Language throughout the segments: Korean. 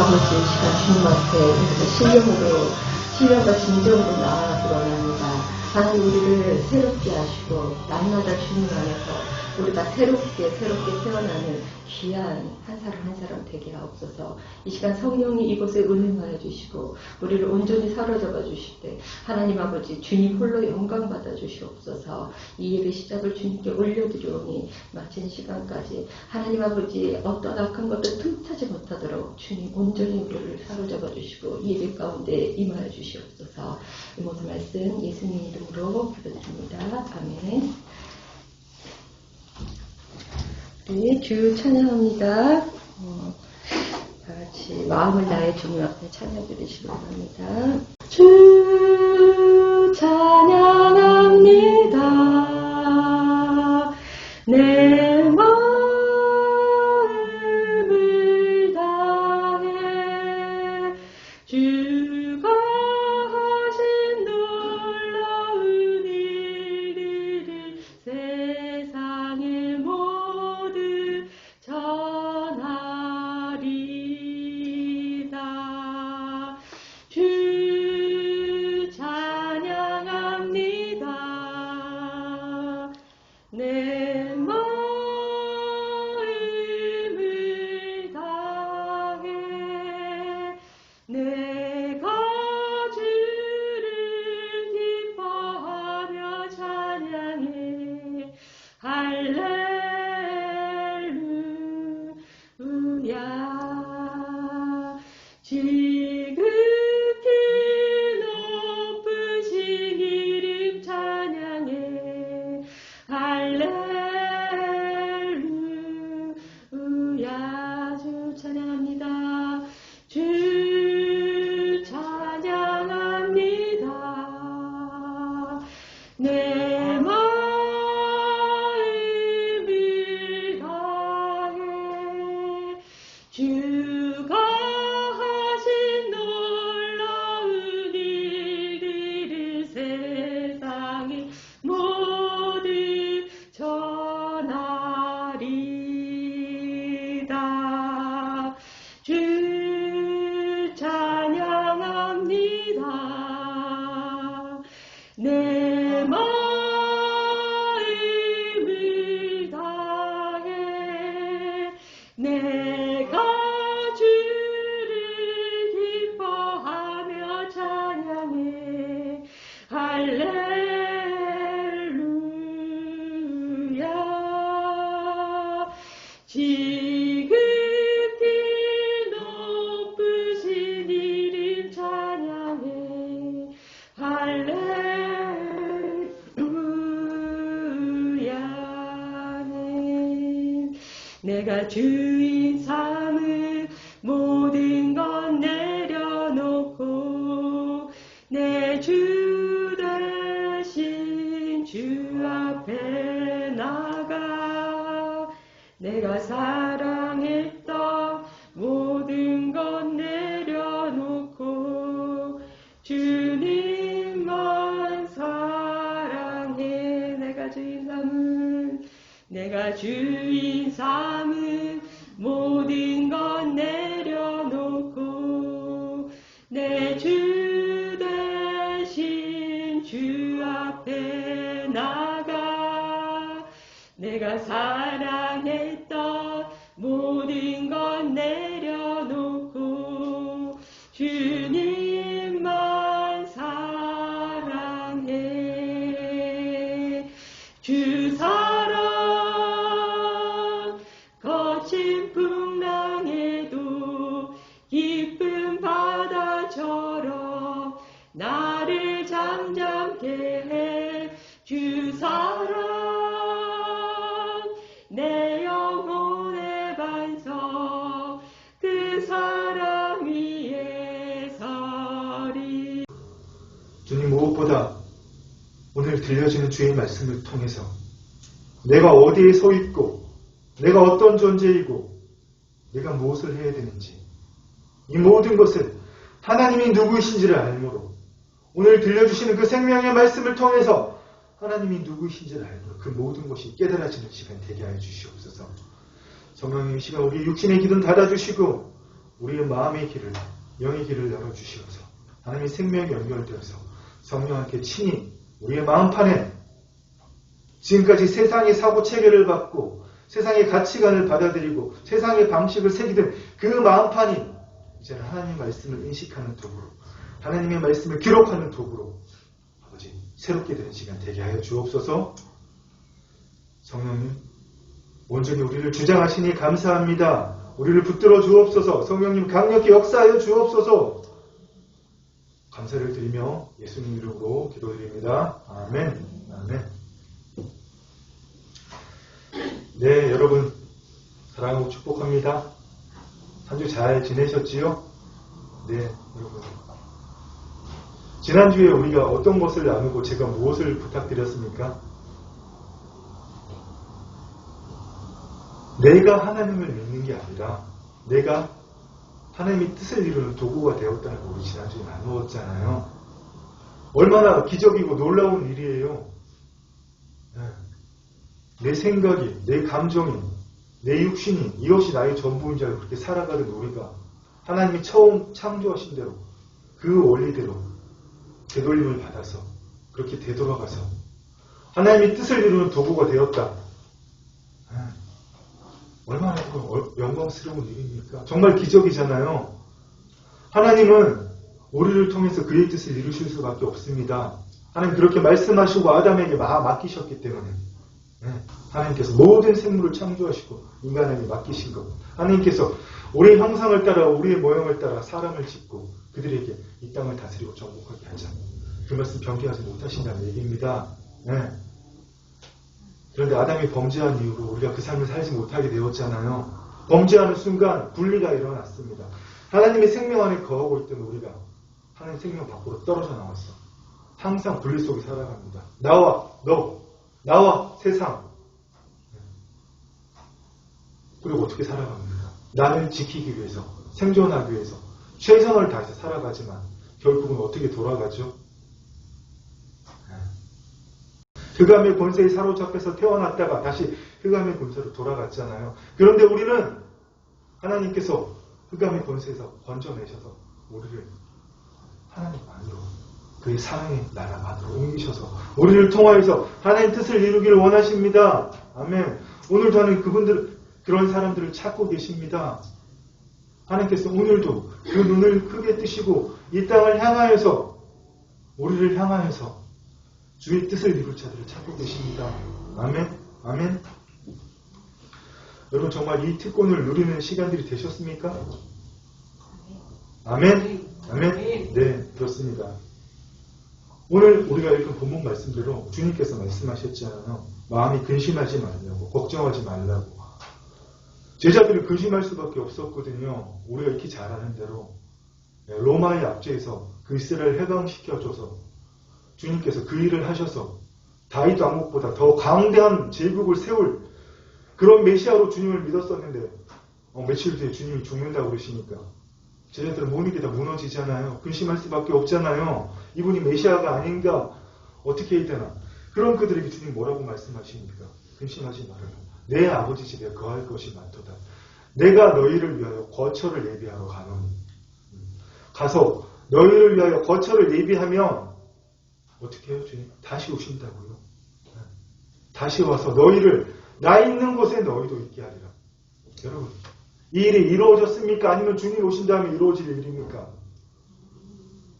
아버지 시간 주님 앞에 신령과 진정으로 나아가기 원합니다. 하나님 우리를 새롭게 하시고 날마다 주님 안에서 우리가 새롭게 태어나는 귀한 한 사람 되게 하옵소서. 이 시간 성령이 이곳에 운행하여 주시고 우리를 온전히 사로잡아 주실 때 하나님 아버지 주님 홀로 영광 받아 주시옵소서. 이 예배 시작을 주님께 올려드리오니 마친 시간까지 하나님 아버지 어떤 악한 것도 틈타지 못하도록 주님 온전히 우리를 사로잡아 주시고 이 예배 가운데 임하여 주시옵소서. 이 모든 말씀 예수님 이름으로 기도드립니다. 아멘. 네, 주 찬양합니다. 다 같이 마음을 다해 주님 앞에 찬양 드리시기 바랍니다. 주 찬양합니다. 내 마음을 다해 주가 하신 놀라운 일들을 세상에 모두 전하리다. 주 찬양합니다. 내 마음을 다해 내가 주를 기뻐하며 찬양해 할렐루야. 지극히 높으신 이름 찬양해 할렐루야. 주 찬양합니다. 주 찬양합니다. 내 마음을 다해 주가 하신 놀라운 일들을 세상에 모두 전하리다. 주 찬양합니다. 내 마음을 다해 내가 주를 기뻐하며 찬양해 할렐루야. 지극히 높으신 이름 찬양해 할렐루야. 내가 주인 삼은 모든 것 내려놓고 내 주 대신 주 앞에 나가 내가 사랑했던 모든 것 내려놓고 주님만 사랑해. 내가 주인 삼은 모든 것 내려놓고 내 주 대신 주 앞에 나가 내가 사랑했던 모든 것 내려놓고 주님만 사랑해. 주 사랑 거친 풍랑에도 깊은 바다처럼 나를 잠잠케 해. 주 사랑 내 영혼의 반석 그 사랑 위에 서리. 주님, 무엇보다 오늘 들려지는 주의 말씀을 통해서 내가 어디에 서 있고 내가 어떤 존재이고 내가 무엇을 해야 되는지 이 모든 것을 하나님이 누구이신지를 알므로 오늘 들려주시는 그 생명의 말씀을 통해서 하나님이 누구이신지를 알므로 그 모든 것이 깨달아지는 시간 되게 하여 주시옵소서. 성령님, 이 시간 우리 육신의 기도는 닫아주시고 우리의 마음의 길을, 영의 길을 열어주시옵소서. 하나님의 생명이 연결되어서 성령 함께 친히 우리의 마음판에 지금까지 세상의 사고 체계를 받고 세상의 가치관을 받아들이고 세상의 방식을 새기던 그 마음판이 이제는 하나님의 말씀을 인식하는 도구로, 하나님의 말씀을 기록하는 도구로 아버지 새롭게 되는 시간 되게 하여 주옵소서. 성령님 온전히 우리를 주장하시니 감사합니다. 우리를 붙들어 주옵소서. 성령님 강력히 역사하여 주옵소서. 감사를 드리며 예수님 이름으로 기도드립니다. 아멘. 아멘. 네, 여러분 사랑하고 축복합니다. 한 주 잘 지내셨지요? 네, 여러분. 지난주에 우리가 어떤 것을 나누고 제가 무엇을 부탁드렸습니까? 내가 하나님을 믿는 게 아니라 내가 하나님의 뜻을 이루는 도구가 되었다는 걸 우리 지난주에 나누었잖아요. 얼마나 기적이고 놀라운 일이에요. 내 생각이, 내 감정이, 내 육신이 이것이 나의 전부인 줄 알고 그렇게 살아가던 우리가 하나님이 처음 창조하신 대로 그 원리대로 되돌림을 받아서 그렇게 되돌아가서 하나님의 뜻을 이루는 도구가 되었다. 얼마나 영광스러운 일입니까? 정말 기적이잖아요. 하나님은 우리를 통해서 그의 뜻을 이루실 수밖에 없습니다. 하나님 그렇게 말씀하시고 아담에게 맡기셨기 때문에 하나님께서 모든 생물을 창조하시고 인간에게 맡기신 것. 하나님께서 우리의 형상을 따라 우리의 모형을 따라 사람을 짓고 그들에게 이 땅을 다스리고 정복하게 하자. 그 말씀 변개하지 못하신다는 얘기입니다. 그런데 아담이 범죄한 이후로 우리가 그 삶을 살지 못하게 되었잖아요. 범죄하는 순간 분리가 일어났습니다. 하나님의 생명 안에 거하고 있던 우리가 하나님의 생명 밖으로 떨어져 나왔어. 항상 분리 속에 살아갑니다. 나와 너, 나와 세상. 그리고 어떻게 살아갑니까? 나를 지키기 위해서, 생존하기 위해서 최선을 다해서 살아가지만 결국은 어떻게 돌아가죠? 흑암의 권세에 사로잡혀서 태어났다가 다시 흑암의 권세로 돌아갔잖아요. 그런데 우리는 하나님께서 흑암의 권세에서 건져내셔서 우리를 하나님 안으로, 그의 사랑의 나라 안으로 옮기셔서 우리를 통하여서 하나님 뜻을 이루기를 원하십니다. 아멘. 오늘도 하나님 그런 사람들을 찾고 계십니다. 하나님께서 오늘도 그 눈을 크게 뜨시고 이 땅을 향하여서 우리를 향하여서 주의 뜻을 이룰 자들을 찾고 계십니다. 아멘. 아멘. 여러분 정말 이 특권을 누리는 시간들이 되셨습니까? 아멘. 아멘. 네, 그렇습니다. 오늘 우리가 읽은 본문 말씀대로 주님께서 말씀하셨잖아요. 마음이 근심하지 말라고, 걱정하지 말라고. 제자들이 근심할 수밖에 없었거든요. 우리가 익히 잘 아는 대로 로마의 압제에서 그 이스라엘을 해방시켜줘서 주님께서 그 일을 하셔서 다윗 왕국보다 더 강대한 제국을 세울 그런 메시아로 주님을 믿었었는데 며칠 뒤에 주님이 죽는다고 그러시니까 제자들은 모든 게 다 무너지잖아요. 근심할 수밖에 없잖아요. 이분이 메시아가 아닌가, 어떻게 해야 되나. 그런 그들에게 주님이 뭐라고 말씀하십니까? 근심하지 말아라. 내 아버지 집에 거할 것이 많도다. 내가 너희를 위하여 거처를 예비하러 가노니. 가서 너희를 위하여 거처를 예비하면 어떻게 해요, 주님? 다시 오신다고요. 다시 와서 너희를 나 있는 곳에 너희도 있게 하리라. 여러분, 이 일이 이루어졌습니까? 아니면 주님 오신 다음에 이루어질 일입니까?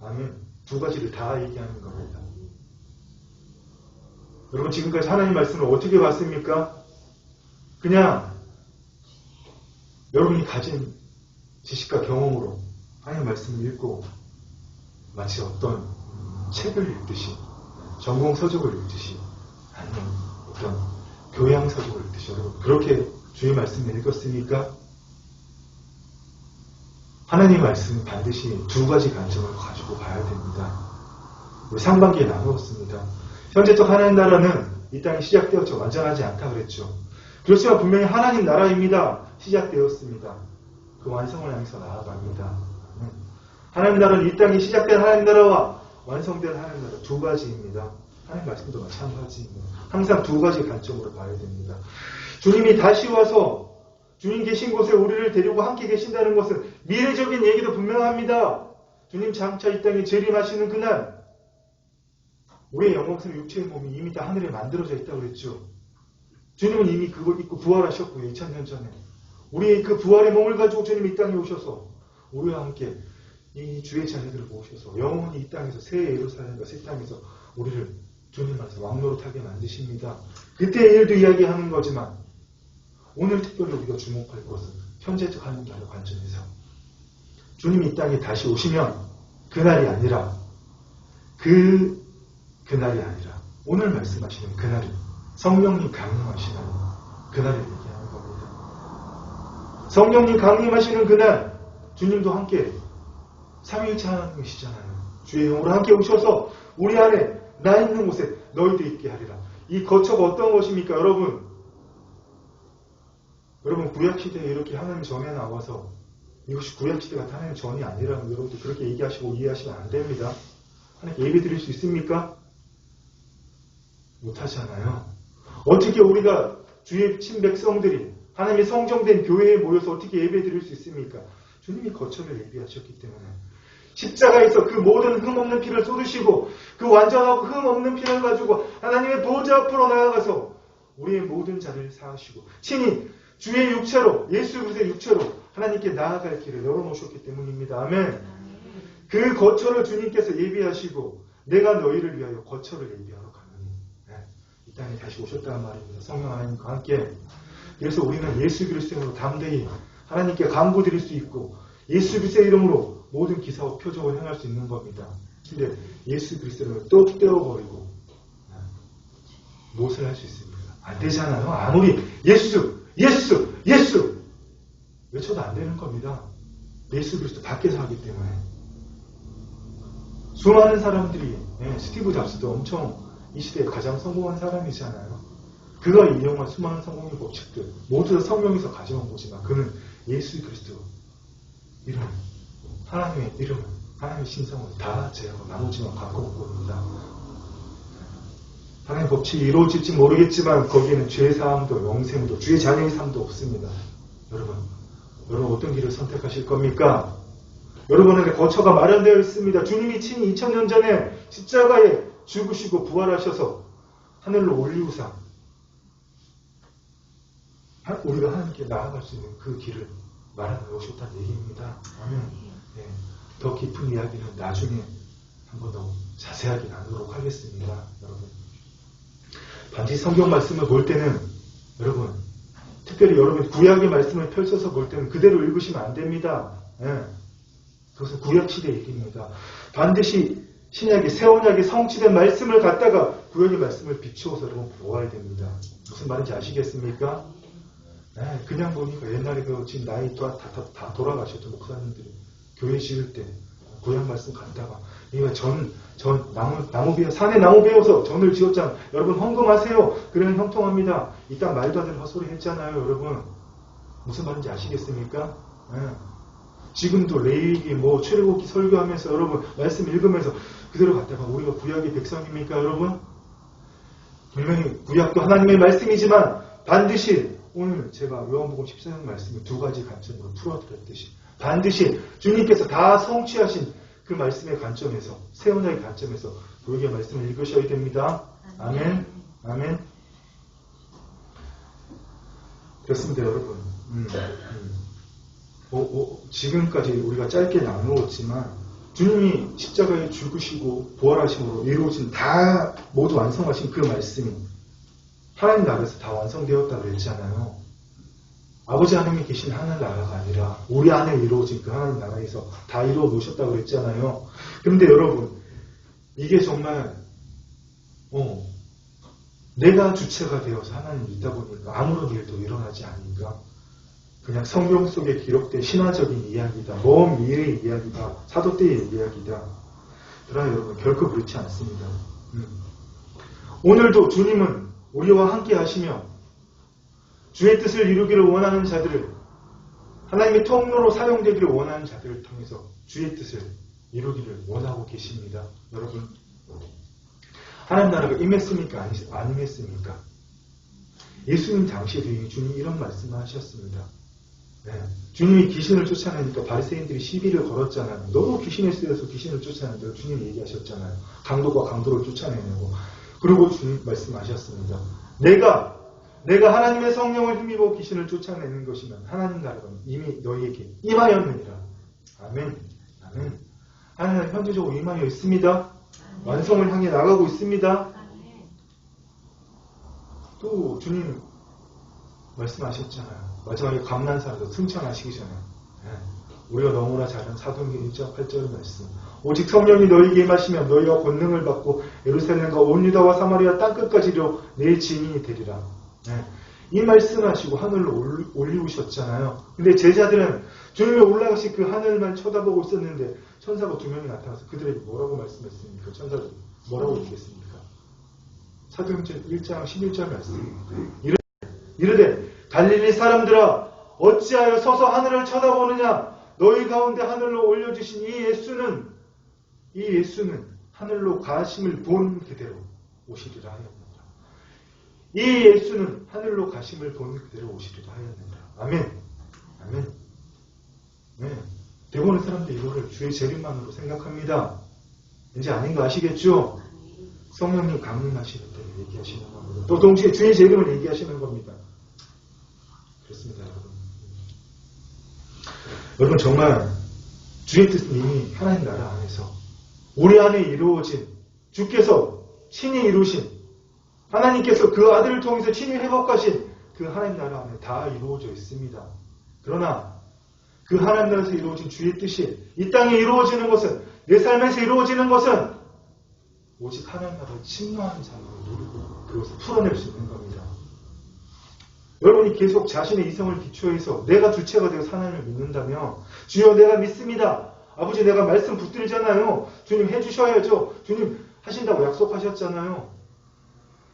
아멘. 두 가지를 다 얘기하는 겁니다. 여러분 지금까지 하나님 말씀을 어떻게 봤습니까? 그냥 여러분이 가진 지식과 경험으로 하나님 말씀을 읽고 마치 어떤 책을 읽듯이, 전공 서적을 읽듯이, 아니면 어떤 교양 서적을 읽듯이 여러분 그렇게 주의 말씀을 읽었습니까? 하나님 말씀은 반드시 두 가지 관점을 가지고 봐야 됩니다. 우리 상반기에 나누었습니다. 현재적 하나님 나라는 이 땅이 시작되었죠. 완전하지 않다 그랬죠. 그렇지만 분명히 하나님 나라입니다. 시작되었습니다. 그 완성을 향해서 나아갑니다. 하나님 나라는 이 땅이 시작된 하나님 나라와 완성된 하나님 나라 두 가지입니다. 하나님 말씀도 마찬가지입니다. 항상 두 가지 관점으로 봐야 됩니다. 주님이 다시 와서 주님 계신 곳에 우리를 데리고 함께 계신다는 것은 미래적인 얘기도 분명합니다. 주님 장차 이 땅에 재림하시는 그날 우리의 영광스러운 육체의 몸이 이미 다 하늘에 만들어져 있다고 그랬죠. 주님은 이미 그걸 입고 부활하셨고요. 2000년 전에. 우리의 그 부활의 몸을 가지고 주님 이 땅에 오셔서 우리와 함께 이 주의 자녀들을 모으셔서 영원히 이 땅에서 새 예루살렘과 새 땅에서 우리를 주님 안에서 왕노릇하게 만드십니다. 그때의 일도 이야기하는 거지만 오늘 특별히 우리가 주목할 것은 현재적 하나님의 관점에서 주님이 이 땅에 다시 오시면 그날이 아니라 그날이 아니라 오늘 말씀하시는 그날이 성령님 강림하시는 그날을 얘기하는 겁니다. 성령님 강림하시는 그날 주님도 함께 삼위일체 하나님이시잖아요. 주의 영으로 함께 오셔서 우리 안에 나 있는 곳에 너희도 있게 하리라. 이 거처가 어떤 것입니까? 여러분 구약시대에 이렇게 하나님 전에 나와서 이것이 구약시대가 하나님 전이 아니라는 여러분들 그렇게 얘기하시고 이해하시면 안 됩니다. 하나님께 예배 드릴 수 있습니까? 못하잖아요. 어떻게 우리가 주의 친백성들이 하나님의 성정된 교회에 모여서 어떻게 예배 드릴 수 있습니까? 주님이 거처를 예비하셨기 때문에 십자가에서 그 모든 흠없는 피를 쏟으시고 그 완전하고 흠없는 피를 가지고 하나님의 보좌 앞으로 나아가서 우리의 모든 자를 사하시고 친히 주의 육체로 예수 그리스도의 육체로 하나님께 나아갈 길을 열어놓으셨기 때문입니다. 아멘. 그 거처를 주님께서 예비하시고 내가 너희를 위하여 거처를 예비하러 가느니 이 땅에 다시 오셨다는 말입니다. 성령 하나님과 함께. 그래서 우리는 예수 그리스도의 이름으로 담대히 하나님께 간구드릴 수 있고 예수 그리스도의 이름으로 모든 기사와 표적을 행할 수 있는 겁니다. 근데 예수 그리스도를 또 떼어버리고 무엇을 할 수 있습니까? 안 되잖아요. 아무리 예수 외쳐도 안 되는 겁니다. 예수 그리스도 밖에서 하기 때문에. 수많은 사람들이 스티브 잡스도 엄청 이 시대에 가장 성공한 사람이잖아요. 그가 이용한 수많은 성공의 법칙들 모두 다 성령에서 가져온 거지만 그는 예수 그리스도 이름, 하나님의 이름, 하나님의 신성을 다 제하고 나누지만 갖고 온 겁니다. 하나님의 법칙이 이루어질지 모르겠지만 거기에는 죄사함도 영생도 주의 자녀의 삶도 없습니다. 여러분 어떤 길을 선택하실 겁니까? 여러분에게 거처가 마련되어 있습니다. 주님이 친히 2000년 전에 십자가에 죽으시고 부활하셔서 하늘로 올리우사 우리가 하나님께 나아갈 수 있는 그 길을 마련해 오셨다는 얘기입니다. 아멘. 네. 더 깊은 이야기는 나중에 한 번 더 자세하게 나누도록 하겠습니다. 여러분 반드시 성경 말씀을 볼 때는 여러분 특별히 여러분 구약의 말씀을 펼쳐서 볼 때는 그대로 읽으시면 안 됩니다. 네. 그것은 구약시대 얘기입니다. 반드시 신약의 새 언약의 성취된 말씀을 갖다가 구약의 말씀을 비추어서 여러분 보아야 됩니다. 무슨 말인지 아시겠습니까? 네, 그냥 보니까 옛날에 지금 나이 다 돌아가셨던 목사님들이 교회 지을 때 구약 말씀 갖다가 이거 나무 베어 산에 나무 베어서 전을 지었잖아요. 여러분 헌금하세요. 그러면 형통합니다. 이딴 말도 안 되는 헛소리 했잖아요. 여러분 무슨 말인지 아시겠습니까? 네. 지금도 레위기 출애굽기 설교하면서 여러분 말씀 읽으면서 그대로 갖다가 우리가 구약의 백성입니까 여러분? 분명히 구약도 하나님의 말씀이지만 반드시 오늘 제가 요한복음 14장 말씀을 두 가지 관점으로 풀어드렸듯이 반드시 주님께서 다 성취하신 그 말씀의 관점에서 새 언약의 관점에서 구약의 말씀을 읽으셔야 됩니다. 아멘. 아멘. 그렇습니다 여러분. 지금까지 우리가 짧게 나누었지만 주님이 십자가에 죽으시고 부활하심으로 이루어진 다 모두 완성하신 그 말씀이 하나님 나라에서 다 완성되었다고 했잖아요. 아버지 하나님이 계신 하늘나라가 아니라 우리 안에 이루어진 그 하나님 나라에서 다 이루어 놓으셨다고 했잖아요. 그런데 여러분 이게 정말 내가 주체가 되어서 하나님이 있다 보니까 아무런 일도 일어나지 않으니까 그냥 성경 속에 기록된 신화적인 이야기다. 먼 미래의 이야기다. 사도 때의 이야기다. 그러나 여러분 결코 그렇지 않습니다. 오늘도 주님은 우리와 함께 하시며 주의 뜻을 이루기를 원하는 자들을 하나님의 통로로 사용되기를 원하는 자들을 통해서 주의 뜻을 이루기를 원하고 계십니다. 여러분 하나님 나라가 임했습니까? 안 임했습니까? 예수님 당시에도 주님 이런 말씀을 하셨습니다. 네. 주님이 귀신을 쫓아내니까 바리새인들이 시비를 걸었잖아요. 너무 귀신에 쓰여서 귀신을 쫓아내는데 주님이 얘기하셨잖아요. 강도가 강도를 쫓아내냐고. 그리고 주님 말씀하셨습니다. 내가 하나님의 성령을 힘입어 귀신을 쫓아내는 것이면 하나님 나라가 이미 너희에게 임하였느니라. 아멘. 아멘. 하나님 나라 현재적으로 임하여 있습니다. 완성을 향해 나가고 있습니다. 또 주님 말씀하셨잖아요. 마지막에 감난사에서 승천하시기 전에 우리가 너무나 잘 아는 사도행전 1장 8절 말씀. 오직 성령이 너희에게 임하시면 너희가 권능을 받고 예루살렘과 온 유다와 사마리아 땅끝까지로 내 증인이 되리라. 이 말씀하시고 하늘로 올리우셨잖아요. 근데 제자들은 주님이 올라가신 그 하늘만 쳐다보고 있었는데 천사가 2명이 나타나서 그들에게 뭐라고 말씀했습니까? 천사가 뭐라고 얘기했습니까? 사도행전 1장 11절 말씀. 이르되 갈릴리 사람들아 어찌하여 서서 하늘을 쳐다보느냐. 너희 가운데 하늘로 올려주신 이 예수는 하늘로 가심을 본 그대로 오시리라 하였느니라. 이 예수는 하늘로 가심을 본 그대로 오시리라 하였느니라. 아멘. 아멘. 네. 대부분의 사람들이 이거를 주의 재림만으로 생각합니다. 이제 아닌 거 아시겠죠? 성령님 강림하실 때 얘기하시는 겁니다. 또 동시에 주의 재림을 얘기하시는 겁니다. 그렇습니다, 여러분. 여러분 정말 주의 뜻은 이미 하나님 나라 안에서 우리 안에 이루어진 주께서 친히 이루신 하나님께서 그 아들을 통해서 친히 회복하신 그 하나님 나라 안에 다 이루어져 있습니다. 그러나 그 하나님 나라에서 이루어진 주의 뜻이 이 땅에 이루어지는 것은 내 삶에서 이루어지는 것은 오직 하나님 나라를 침노하는 자만을 누리고 그것을 풀어낼 수 있는 겁니다. 여러분이 계속 자신의 이성을 기초해서 내가 주체가 되어서 하나님을 믿는다면 주여 내가 믿습니다. 아버지 내가 말씀 붙들잖아요. 주님 해주셔야죠. 주님 하신다고 약속하셨잖아요.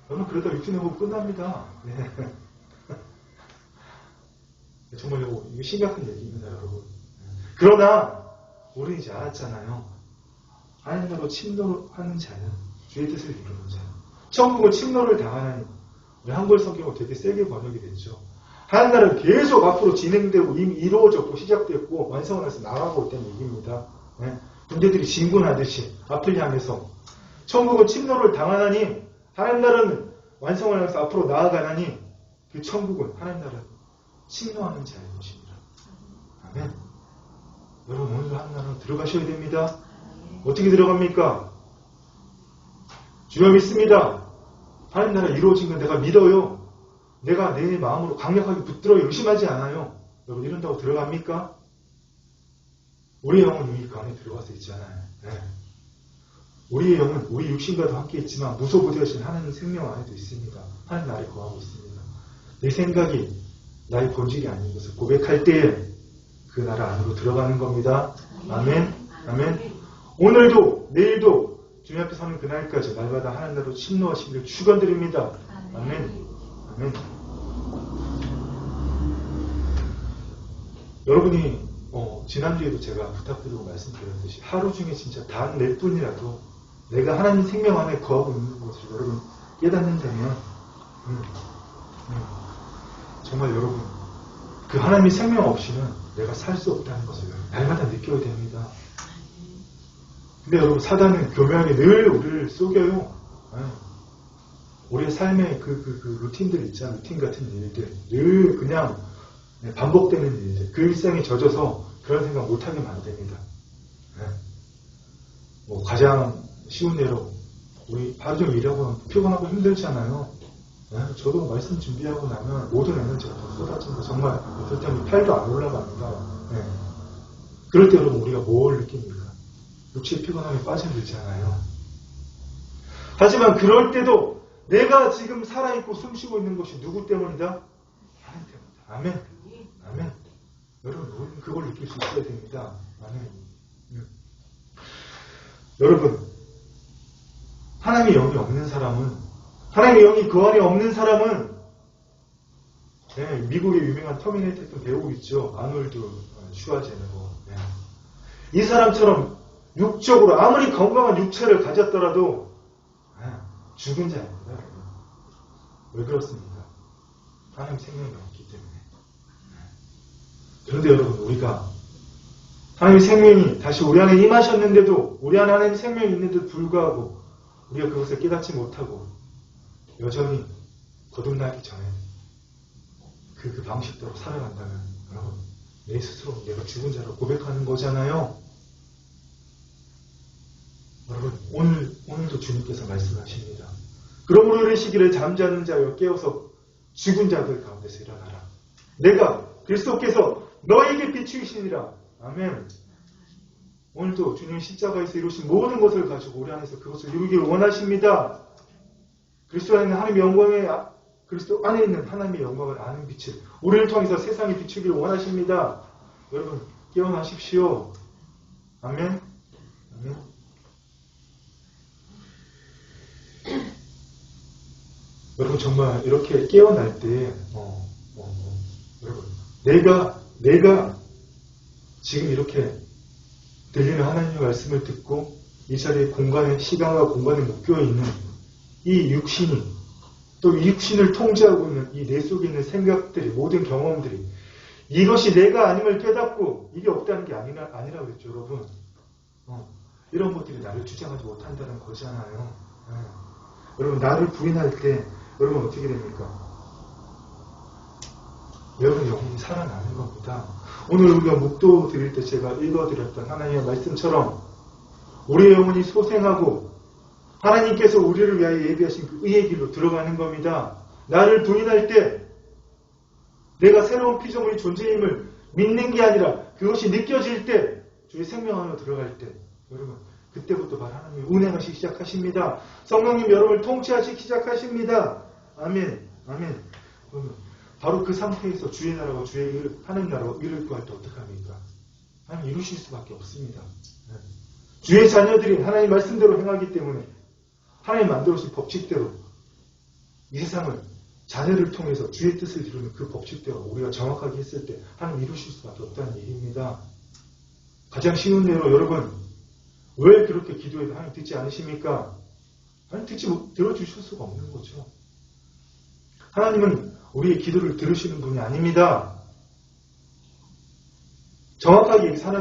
여러분 그러다 육신의 호흡 끝납니다. 네. 정말 이거 심각한 얘기입니다, 여러분. 그러나 우리는 이제 알았잖아요. 하나님 나라로 침노하는 자는 주의 뜻을 이루는 자. 천국은 침노를 당하는 한글 성경은 되게 세게 번역이 됐죠. 하나님 나라는 계속 앞으로 진행되고 이미 이루어졌고 시작됐고 완성을 해서 나가고 있다는 얘기입니다. 네. 군대들이 진군하듯이 앞을 향해서 천국은 침노를 당하나니 하나님 나라는 완성을 해서 앞으로 나아가나니 그 천국은 하나님 나라는 침노하는 자의 것입니다. 아멘. 여러분 오늘 하나님 나라로 들어가셔야 됩니다. 어떻게 들어갑니까? 주여 믿습니다. 하나님 나라 이루어진 건 내가 믿어요. 내가 내 마음으로 강력하게 붙들어 의심하지 않아요. 여러분 이런다고 들어갑니까? 우리의 영은 이미 그 안에 들어가서 있잖아요. 네. 우리의 영은 우리 육신과도 함께 있지만 무소부대하신 하나님 생명 안에도 있습니다. 하나님 나라에 거하고 있습니다. 내 생각이 나의 본질이 아닌 것을 고백할 때에 그 나라 안으로 들어가는 겁니다. 아멘. 아멘. 오늘도 내일도 주님 앞에 서는 그날까지 날마다 하나님 나라로 침노하시기를 축원드립니다. 아멘. 아멘. 여러분이 지난주에도 제가 부탁드리고 말씀드렸듯이 하루 중에 진짜 단 몇 분이라도 내가 하나님 생명 안에 거하고 있는 것을 여러분 깨닫는다면 정말 여러분 그 하나님의 생명 없이는 내가 살 수 없다는 것을 날마다 느껴야 됩니다. 근데 여러분 사단은 교묘하게 늘 우리를 속여요. 우리의 삶의 그 루틴들 있잖아요. 루틴 같은 일들 늘 그냥 반복되는 일들 그 일상에 젖어서 그런 생각 못하게 만듭니다. 뭐 가장 쉬운 예로 우리 하루 종일 일하고 피곤하고 힘들잖아요. 저도 말씀 준비하고 나면 모든 에너지가 다 쏟아진다. 정말 그럴 때는 팔도 안 올라갑니다. 그럴 때 여러분 우리가 뭘 느낍니까? 육체의 피곤함에 빠져들잖아요. 하지만 그럴 때도 내가 지금 살아있고 숨쉬고 있는 것이 누구 때문이다? 하나님 때문이다. 아멘. 아멘. 여러분 우리는 그걸 느낄 수 있어야 됩니다. 아멘. 여러분 하나님의 영이 없는 사람은 하나님의 영이 그 안에 없는 사람은 미국의 유명한 터미네이터 했던 배우 있죠. 아놀드 슈와제네거. 이 사람처럼 육적으로 아무리 건강한 육체를 가졌더라도 죽은 자입니다. 여러분. 왜 그렇습니까? 하나님 생명이 없기 때문에. 그런데 여러분, 우리가 하나님의 생명이 다시 우리 안에 임하셨는데도, 우리 안에 하나님의 생명이 있는데도 불구하고 우리가 그것을 깨닫지 못하고 여전히 거듭나기 전에 그 방식대로 살아간다면 여러분, 내 스스로 내가 죽은 자로 고백하는 거잖아요. 여러분, 오늘도 주님께서 말씀하십니다. 그러므로 이르시기를 잠자는 자여 깨어서 죽은 자들 가운데서 일어나라. 내가 그리스도께서 너에게 비추이시니라. 아멘. 오늘도 주님 십자가에서 이루신 모든 것을 가지고 우리 안에서 그것을 이루기를 원하십니다. 그리스도 안에 있는 하나님의 영광에, 그리스도 안에 있는 하나님의 영광을 아는 빛을 우리를 통해서 세상에 비추기를 원하십니다. 여러분, 깨어나십시오. 아멘. 아멘. 여러분, 정말 이렇게 깨어날 때 여러분, 내가 지금 이렇게 들리는 하나님의 말씀을 듣고 이 자리에 시간과 공간에 묶여있는 이 육신이, 또 이 육신을 통제하고 있는 이 내 속에 있는 생각들이, 모든 경험들이, 이것이 내가 아님을 깨닫고 이게 없다는 게 아니라 그랬죠, 여러분. 이런 것들이 나를 주장하지 못한다는 거잖아요. 여러분, 나를 부인할 때 여러분 어떻게 됩니까? 여러분 영혼이 살아나는 겁니다. 오늘 우리가 묵도 드릴 때 제가 읽어드렸던 하나님의 말씀처럼 우리의 영혼이 소생하고 하나님께서 우리를 위하여 예비하신 그 의의 길로 들어가는 겁니다. 나를 부인할 때 내가 새로운 피조물이 존재임을 믿는 게 아니라 그것이 느껴질 때, 주의 생명 안으로 들어갈 때, 여러분 그때부터 바로 하나님이 운행하시기 시작하십니다. 성령님 여러분을 통치하시기 시작하십니다. 아멘. 아멘. 그러면 바로 그 상태에서 주의 나라와 주의 일, 하나님 나라와 일을 구할 때 어떡합니까? 하나님 이루실 수밖에 없습니다. 주의 자녀들이 하나님 말씀대로 행하기 때문에 하나님 만들어주신 법칙대로 이 세상을 자녀를 통해서 주의 뜻을 이루는 그 법칙대로 우리가 정확하게 했을 때 하나님 이루실 수밖에 없다는 얘기입니다. 가장 쉬운 예로 여러분, 왜 그렇게 기도해도 하나님 듣지 않으십니까? 하나님 들어주실 수가 없는 거죠. 하나님은 우리의 기도를 들으시는 분이 아닙니다. 정확하게 얘기해서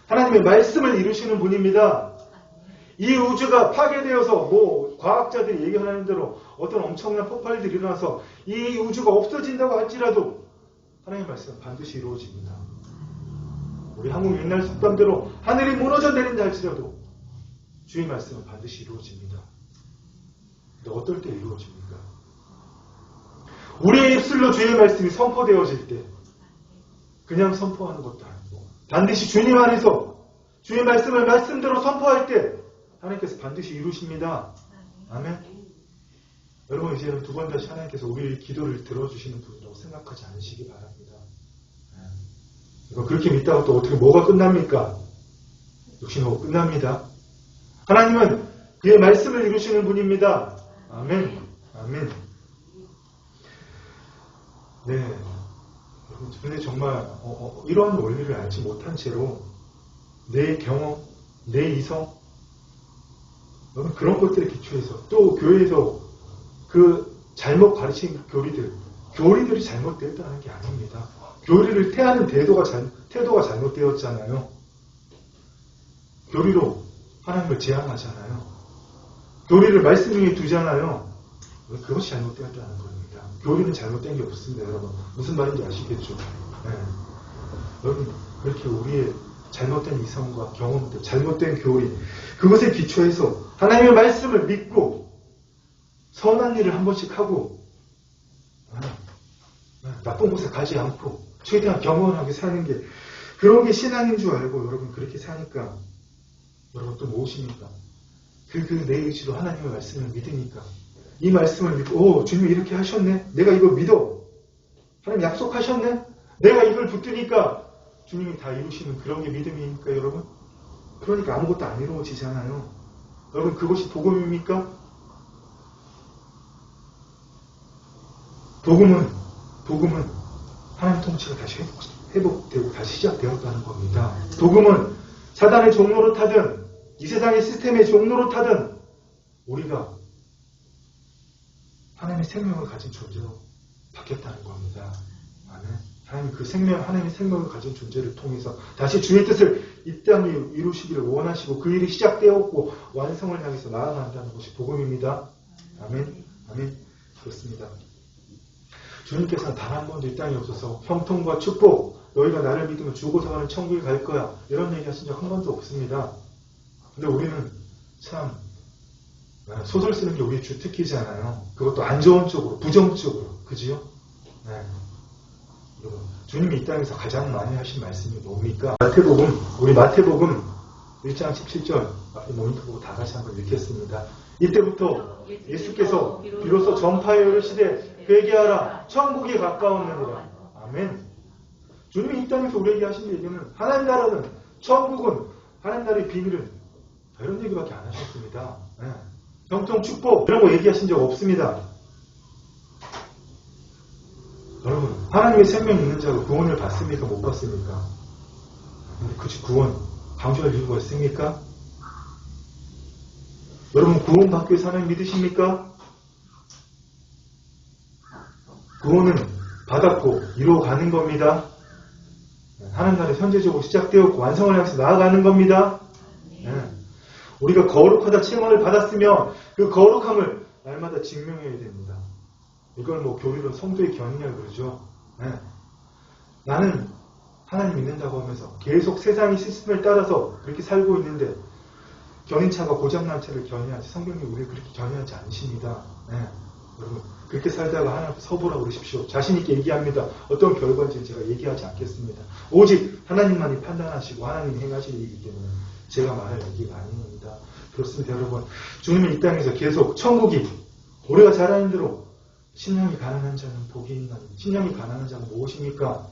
하나님의 말씀을 이루시는 분입니다. 이 우주가 파괴되어서 과학자들이 얘기하는 대로 어떤 엄청난 폭발들이 일어나서 이 우주가 없어진다고 할지라도 하나님의 말씀은 반드시 이루어집니다. 우리 한국 옛날 속담대로 하늘이 무너져 내린다 할지라도 주의 말씀은 반드시 이루어집니다. 근데 어떨 때 이루어집니까? 우리의 입술로 주의 말씀이 선포되어질 때 그냥 선포하는 것도 아니고 반드시 주님 안에서 주의 말씀을 말씀대로 선포할 때 하나님께서 반드시 이루십니다. 아멘. 여러분 이제는 두 번 다시 하나님께서 우리의 기도를 들어주시는 분이라고 생각하지 않으시기 바랍니다. 그렇게 믿다가 또 어떻게 뭐가 끝납니까? 육신하고 끝납니다. 하나님은 그의 말씀을 이루시는 분입니다. 아멘. 아멘. 네. 근데 정말 이러한 원리를 알지 못한 채로 내 경험, 내 이성, 그런 것들에 기초해서 또 교회에서 그 잘못 가르친 교리들이 잘못되었다는 게 아닙니다. 교리를 태하는 태도가 잘못되었잖아요. 교리로 하나님을 제한하잖아요. 교리를 말씀 위에 두잖아요. 그것이 잘못되었다는 겁니다. 교리는 잘못된 게 없습니다, 여러분. 무슨 말인지 아시겠죠? 네. 여러분, 그렇게 우리의 잘못된 이성과 경험들, 잘못된 교리, 그것에 기초해서 하나님의 말씀을 믿고 선한 일을 한 번씩 하고 나쁜 곳에 가지 않고 최대한 경건하게 사는 게 그런 게 신앙인 줄 알고 여러분 그렇게 사니까 여러분 또 무엇입니까? 내 의지로 하나님의 말씀을 믿으니까 이 말씀을 믿고 주님이 이렇게 하셨네? 내가 이거 믿어. 하나님 약속하셨네? 내가 이걸 붙드니까 주님이 다 이루시는 그런 게 믿음이니까 여러분? 그러니까 아무것도 안 이루어지잖아요. 여러분 그것이 복음입니까? 복음은 하나님 통치가 다시 회복되고 다시 시작되었다는 겁니다. 복음은 사단의 종로로 타든 이 세상의 시스템의 종로로 타든 우리가 하나님의 생명을 가진 존재로 바뀌었다는 겁니다. 아멘. 하나님 그 생명, 하나님의 생명을 가진 존재를 통해서 다시 주의 뜻을 이 땅에 이루시기를 원하시고 그 일이 시작되었고 완성을 향해서 나아간다는 것이 복음입니다. 아멘. 아멘. 그렇습니다. 주님께서는 단 한 번도 이 땅에 없어서 형통과 축복, 너희가 나를 믿으면 죽어서 가는 천국에 갈 거야, 이런 얘기 하신 적 한 번도 없습니다. 근데 우리는 참 소설 쓰는 게 우리의 주특기잖아요. 그것도 안 좋은 쪽으로, 부정적으로. 그지요? 네. 주님이 이 땅에서 가장 많이 하신 말씀이 뭡니까? 우리 마태복음 1장 17절 모니터 보고 다 같이 한번 읽겠습니다. 이때부터 예수께서 비로소 전파에 이르시되 회개하라, 천국이 가까웠느니라. 아멘. 주님이 이 땅에서 우리에게 하신 얘기는 하나님 나라는, 천국은, 하나님 나라의 비밀은 이런 얘기밖에 안 하셨습니다. 네. 형통, 축복 이런 거 얘기하신 적 없습니다. 여러분, 하나님의 생명 있는 자가 구원을 받습니까? 못 받습니까? 그치, 구원 강조할 이유가 있습니까? 여러분, 구원받기 위해서 하나님 믿으십니까? 구원은 받았고 이루어가는 겁니다. 하나님 나라에 현재적으로 시작되었고 완성을 향해서 나아가는 겁니다. 네. 우리가 거룩하다 칭함을 받았으면 그 거룩함을 날마다 증명해야 됩니다. 이걸 뭐 교리로 성도의 견이라고 그러죠. 네. 나는 하나님 믿는다고 하면서 계속 세상의 시스템을 따라서 그렇게 살고 있는데 견인차가 고장난 차를 견인하지, 성경이 우리를 그렇게 견인하지 않으십니다. 네. 여러분, 그렇게 살다가 하나님 앞에 서보라고 그러십시오. 자신있게 얘기합니다. 어떤 결과인지는 제가 얘기하지 않겠습니다. 오직 하나님만이 판단하시고 하나님이 행하실 일이기 때문에 제가 말할 얘기가 아닙니다. 그렇습니다. 여러분, 주님은 이 땅에서 계속 천국이 우리가 잘 아는 대로 신령이 가난한 자는 복이 있나니, 신령이 가난한 자는 무엇입니까?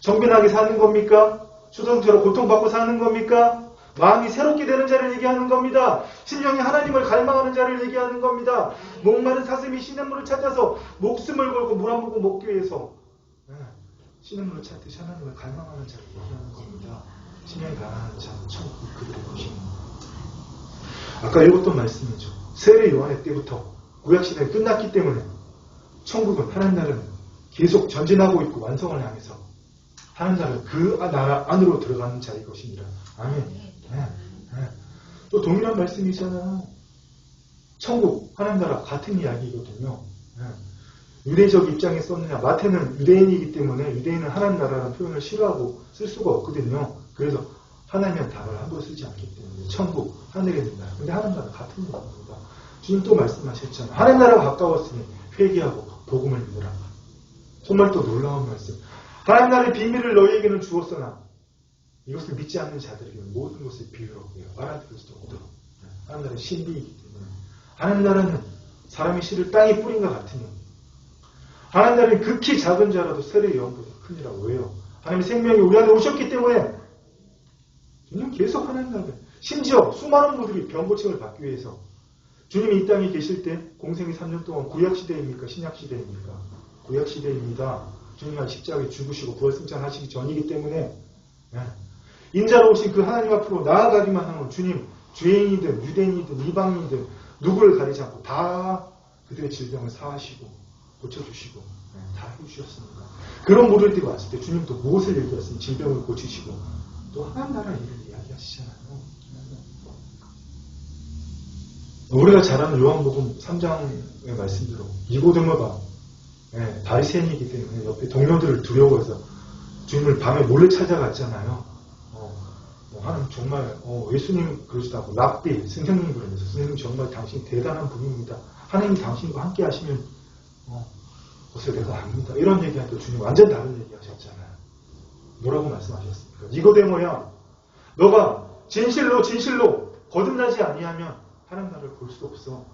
정빈하게 사는 겁니까? 수동태로 고통받고 사는 겁니까? 마음이 새롭게 되는 자를 얘기하는 겁니다. 심령이 하나님을 갈망하는 자를 얘기하는 겁니다. 목마른 사슴이 시냇물을 찾아서 목숨을 걸고 물 한 모금 먹기 위해서 시냇물을 찾듯이 하나님을 갈망하는 자를 얘기하는 겁니다. 심령이 가난한 자는 천국이 그들의 것입니다. 아까 읽었던 말씀이죠. 세례 요한의 때부터 구약시대가 끝났기 때문에 천국은, 하나님 나라는 계속 전진하고 있고 완성을 향해서 하나님 나라는 그 나라 안으로 들어가는 자의 것입니다. 아멘. 네. 또 동일한 말씀이잖아요. 천국, 하나님 나라 같은 이야기거든요. 유대적 입장에 썼느냐, 마태는 유대인이기 때문에 유대인은 하나님 나라라는 표현을 싫어하고 쓸 수가 없거든요. 그래서 하나님의 단어를 함부로 쓰지 않기 때문에 천국, 하늘에 있는 나라. 근데 하나님 나라 같은 이야기입니다. 주님 또 말씀하셨잖아요. 하나님 나라가 가까웠으니 회개하고 복음을 믿으라. 정말 또 놀라운 말씀. 하나님 나라의 비밀을 너희에게는 주었으나 이것을 믿지 않는 자들에게는 모든 것을 비유라고요. 알아들을 수도 없도록. 하나님 나라는 신비이기 때문에. 하나님 나라는 사람이 씨를 땅에 뿌린 것 같으니 하나님 나라는 극히 작은 자라도 세례 요한보다 크니라고. 왜요? 하나님의 생명이 우리 안에 오셨기 때문에 주님 계속 하나님 나라를, 심지어 수많은 분들이 병고침을 받기 위해서 주님이 이 땅에 계실 때 공생이 3년 동안 구약시대입니까? 신약시대입니까? 구약시대입니다. 주님은 십자가에 죽으시고 부활승천하시기 전이기 때문에 인자로 오신 그 하나님 앞으로 나아가기만 하는 주님, 죄인이든 유대인이든 이방인이든 누구를 가리지 않고 다 그들의 질병을 사하시고 고쳐주시고 다 해주셨습니다. 그런 무리들이 왔을 때 주님도 무엇을 얘기하시니 질병을 고치시고 또 하나님 나라 일을 이야기하시잖아요. 우리가 잘 아는 요한복음 3장의 말씀대로 니고데모가 바리새인이기 때문에 옆에 동료들을 두려워해서 주님을 밤에 몰래 찾아갔잖아요. 하나님 정말 예수님 그러시다고 랍비 선생님 그러면서 선생님 정말 당신 대단한 분입니다. 하나님이 당신과 함께 하시면 글쎄 내가 압니다. 이런 얘기하니까 주님 완전 다른 얘기 하셨잖아요. 뭐라고 말씀하셨습니까? 니고데모야, 너가 진실로 거듭나지 아니하면 하나님 나라를 볼 수 없어.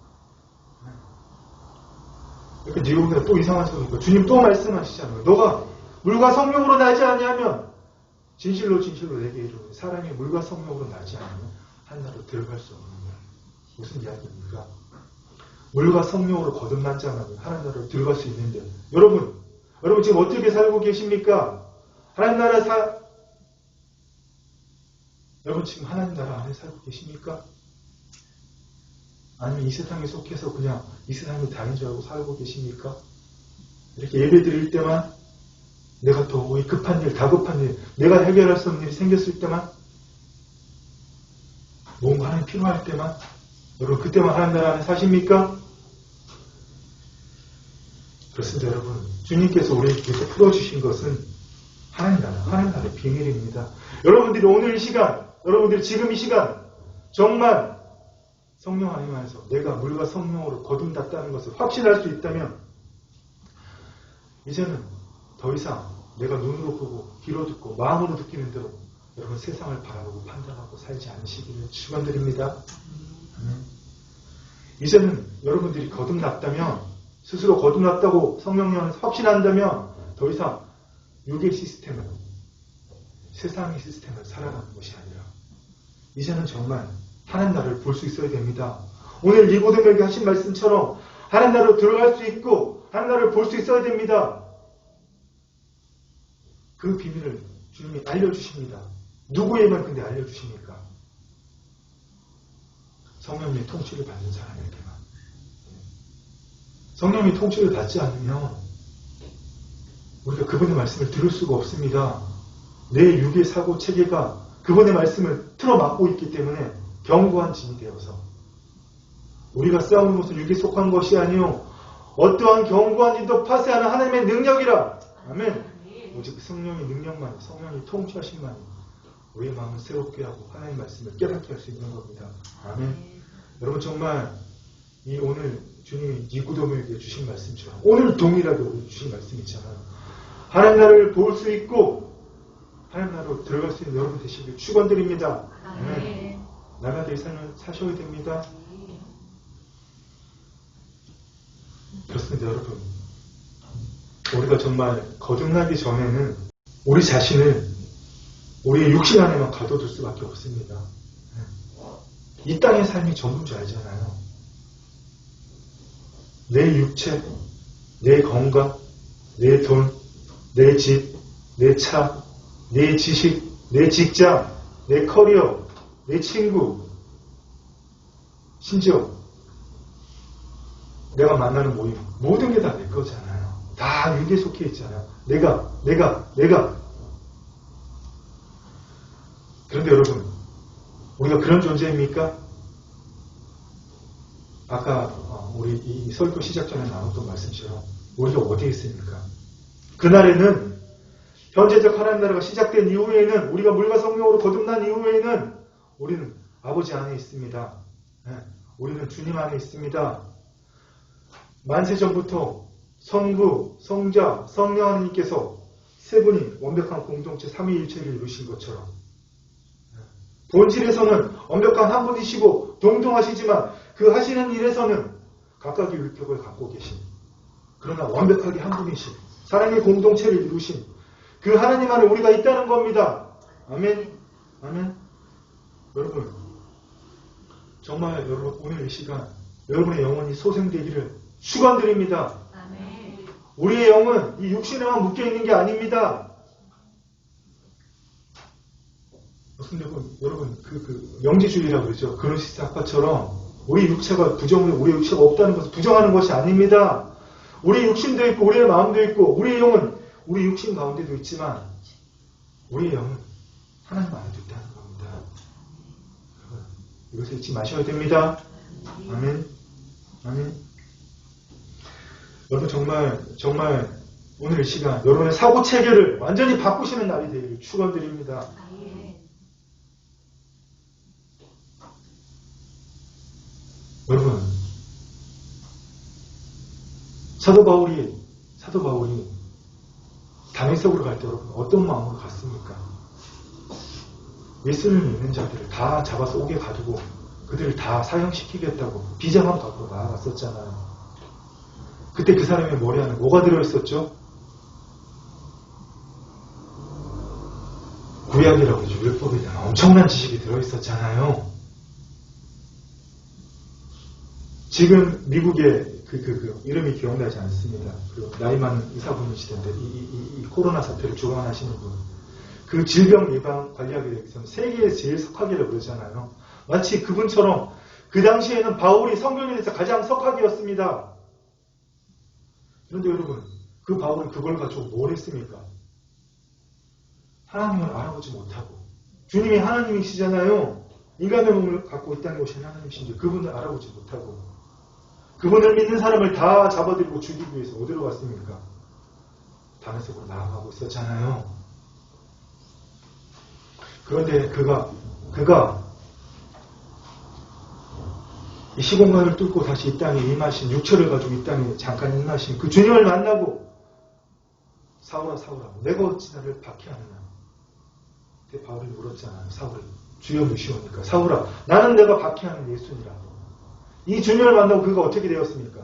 이렇게 니고데모가 또 이상한 소리니까 주님 또 말씀하시잖아요. 너가 물과 성령으로 나지 아니하면 진실로 내게 이르노니 사람이 물과 성령으로 나지 않으면 하나님나라로 들어갈 수 없는 거야. 무슨 이야기입니까? 물과 성령으로 거듭난 자만 하나님나라로 들어갈 수 있는데 여러분 지금 어떻게 살고 계십니까? 하나님 나라 여러분 지금 하나님 나라 안에 살고 계십니까? 아니면 이 세상에 속해서 그냥 이 세상이 다른 줄 알고 살고 계십니까? 이렇게 예배 드릴 때만 내가 또 이 급한 일, 다급한 일, 내가 해결할 수 없는 일이 생겼을 때만, 뭔가 하나님 필요할 때만, 여러분 그때만 하나님 나라 안에 사십니까? 그렇습니다. 여러분, 주님께서 우리에게 풀어주신 것은 하나님 나라의 비밀입니다. 여러분들이 오늘 이 시간, 여러분들이 지금 이 시간 정말 성령 하나님 안에서 내가 물과 성령으로 거듭났다는 것을 확신할 수 있다면 이제는 더 이상 내가 눈으로 보고 귀로 듣고 마음으로 느끼는 대로 여러분 세상을 바라보고 판단하고 살지 않으시기를 축원드립니다. 이제는 여러분들이 거듭났다면, 스스로 거듭났다고 성령님 안에서 확신한다면 더 이상 육의 시스템을, 세상의 시스템을 살아가는 것이 아니라 이제는 정말 하나님 나라를 볼 수 있어야 됩니다. 오늘 니고데모에게 하신 말씀처럼 하나님 나라로 들어갈 수 있고 하나님 나라를 볼 수 있어야 됩니다. 그 비밀을 주님이 알려주십니다. 누구에게만 근데 알려주십니까? 성령님의 통치를 받는 사람에게만. 성령님의 통치를 받지 않으면 우리가 그분의 말씀을 들을 수가 없습니다. 내 육의 사고 체계가 그분의 말씀을 틀어막고 있기 때문에 견고한 진이 되어서 우리가 싸우는 것은 육에 속한 것이 아니요 어떠한 견고한 진도 파쇄하는 하나님의 능력이라. 아멘. 오직 성령의 능력만이, 성령의 통치하심만이 우리의 마음을 새롭게 하고 하나님의 말씀을 깨닫게 할 수 있는 겁니다. 아멘. 여러분 정말 이 오늘 주님이 니고데모에게 주신 말씀처럼 오늘 동일하게 우리 주신 말씀 있잖아요. 하나님 나라를 볼 수 있고 하나님 나라로 들어갈 수 있는 여러분 되시길 축원드립니다. 아멘. 나라의 삶을 사셔야 됩니다. 그렇습니다. 여러분, 우리가 정말 거듭나기 전에는 우리 자신을 우리의 육신 안에만 가둬둘 수밖에 없습니다. 이 땅의 삶이 전부인 줄 알잖아요. 내 육체, 내 건강, 내 돈, 내 집, 내 차, 내 지식, 내 직장, 내 커리어, 내 친구, 심지어 내가 만나는 모임, 모든 게 다 내 거잖아요. 다 육에 속해 있잖아요. 내가. 그런데 여러분, 우리가 그런 존재입니까? 아까 우리 이 설교 시작 전에 나눴던 말씀처럼 우리가 어디에 있습니까? 그날에는 현재적 하나님 나라가 시작된 이후에는 우리가 물과 성령으로 거듭난 이후에는 우리는 아버지 안에 있습니다. 우리는 주님 안에 있습니다. 만세 전부터 성부, 성자, 성령 하나님께서 세 분이 완벽한 공동체 삼위일체를 이루신 것처럼 본질에서는 완벽한 한 분이시고 동등하시지만 그 하시는 일에서는 각각의 율법을 갖고 계신, 그러나 완벽하게 한 분이신 사랑의 공동체를 이루신 그 하나님 안에 우리가 있다는 겁니다. 아멘. 아멘. 여러분, 정말 여러분 오늘 이 시간 여러분의 영혼이 소생되기를 축원드립니다. 아멘. 우리의 영은 이 육신에만 묶여있는 게 아닙니다. 여러분 그 영지주의라고 그러죠. 그노시스학파처럼 우리 육체가 우리 육체가 없다는 것을 부정하는 것이 아닙니다. 우리 육신도 있고 우리의 마음도 있고 우리의 영은 우리 육신 가운데도 있지만 우리의 영은 하나님 안에도 있다는 겁니다. 이것을 잊지 마셔야 됩니다. 아멘. 아멘. 여러분 정말 오늘 이 시간 여러분의 사고 체계를 완전히 바꾸시는 날이 되기를 축원드립니다. 여러분, 사도 바울이 다메섹으로 갈 때 여러분 어떤 마음으로 갔습니까? 예수를 믿는 자들을 다 잡아서 옥에 가두고 그들을 다 사형시키겠다고 비장함 갖고 나아갔었잖아요. 그때 그 사람의 머리 안에 뭐가 들어있었죠? 구약이라고 그러죠. 율법에 대한 엄청난 지식이 들어있었잖아요. 지금 미국의 이름이 기억나지 않습니다. 나이 많은 의사분이시던데 이 코로나 사태를 주관하시는 분. 그 질병 예방 관리하기 위해서는 세계에서 제일 석학이라고 그러잖아요. 마치 그분처럼 그 당시에는 바울이 성경에서 가장 석학이었습니다. 그런데 여러분, 그 바울이 그걸 가지고 뭘 했습니까? 하나님을 알아보지 못하고 주님이 하나님이시잖아요. 인간의 몸을 갖고 이 땅에 오신 하나님이신데 그분을 알아보지 못하고 그분을 믿는 사람을 다 잡아들이고 죽이기 위해서 어디로 갔습니까? 담의 속으로 나아가고 있었잖아요. 그런데 그가 이 시공간을 뚫고 다시 이 땅에 임하신 육체를 가지고 이 땅에 잠깐 임하신 그 주님을 만나고 사울아 사울아 내가 어찌 나를 박해하느냐. 그때 바울이 물었잖아요. 사울을 주여 무시오니까 사울아 나는 내가 박해하는 예수니라. 이 주님을 만나고 그가 어떻게 되었습니까?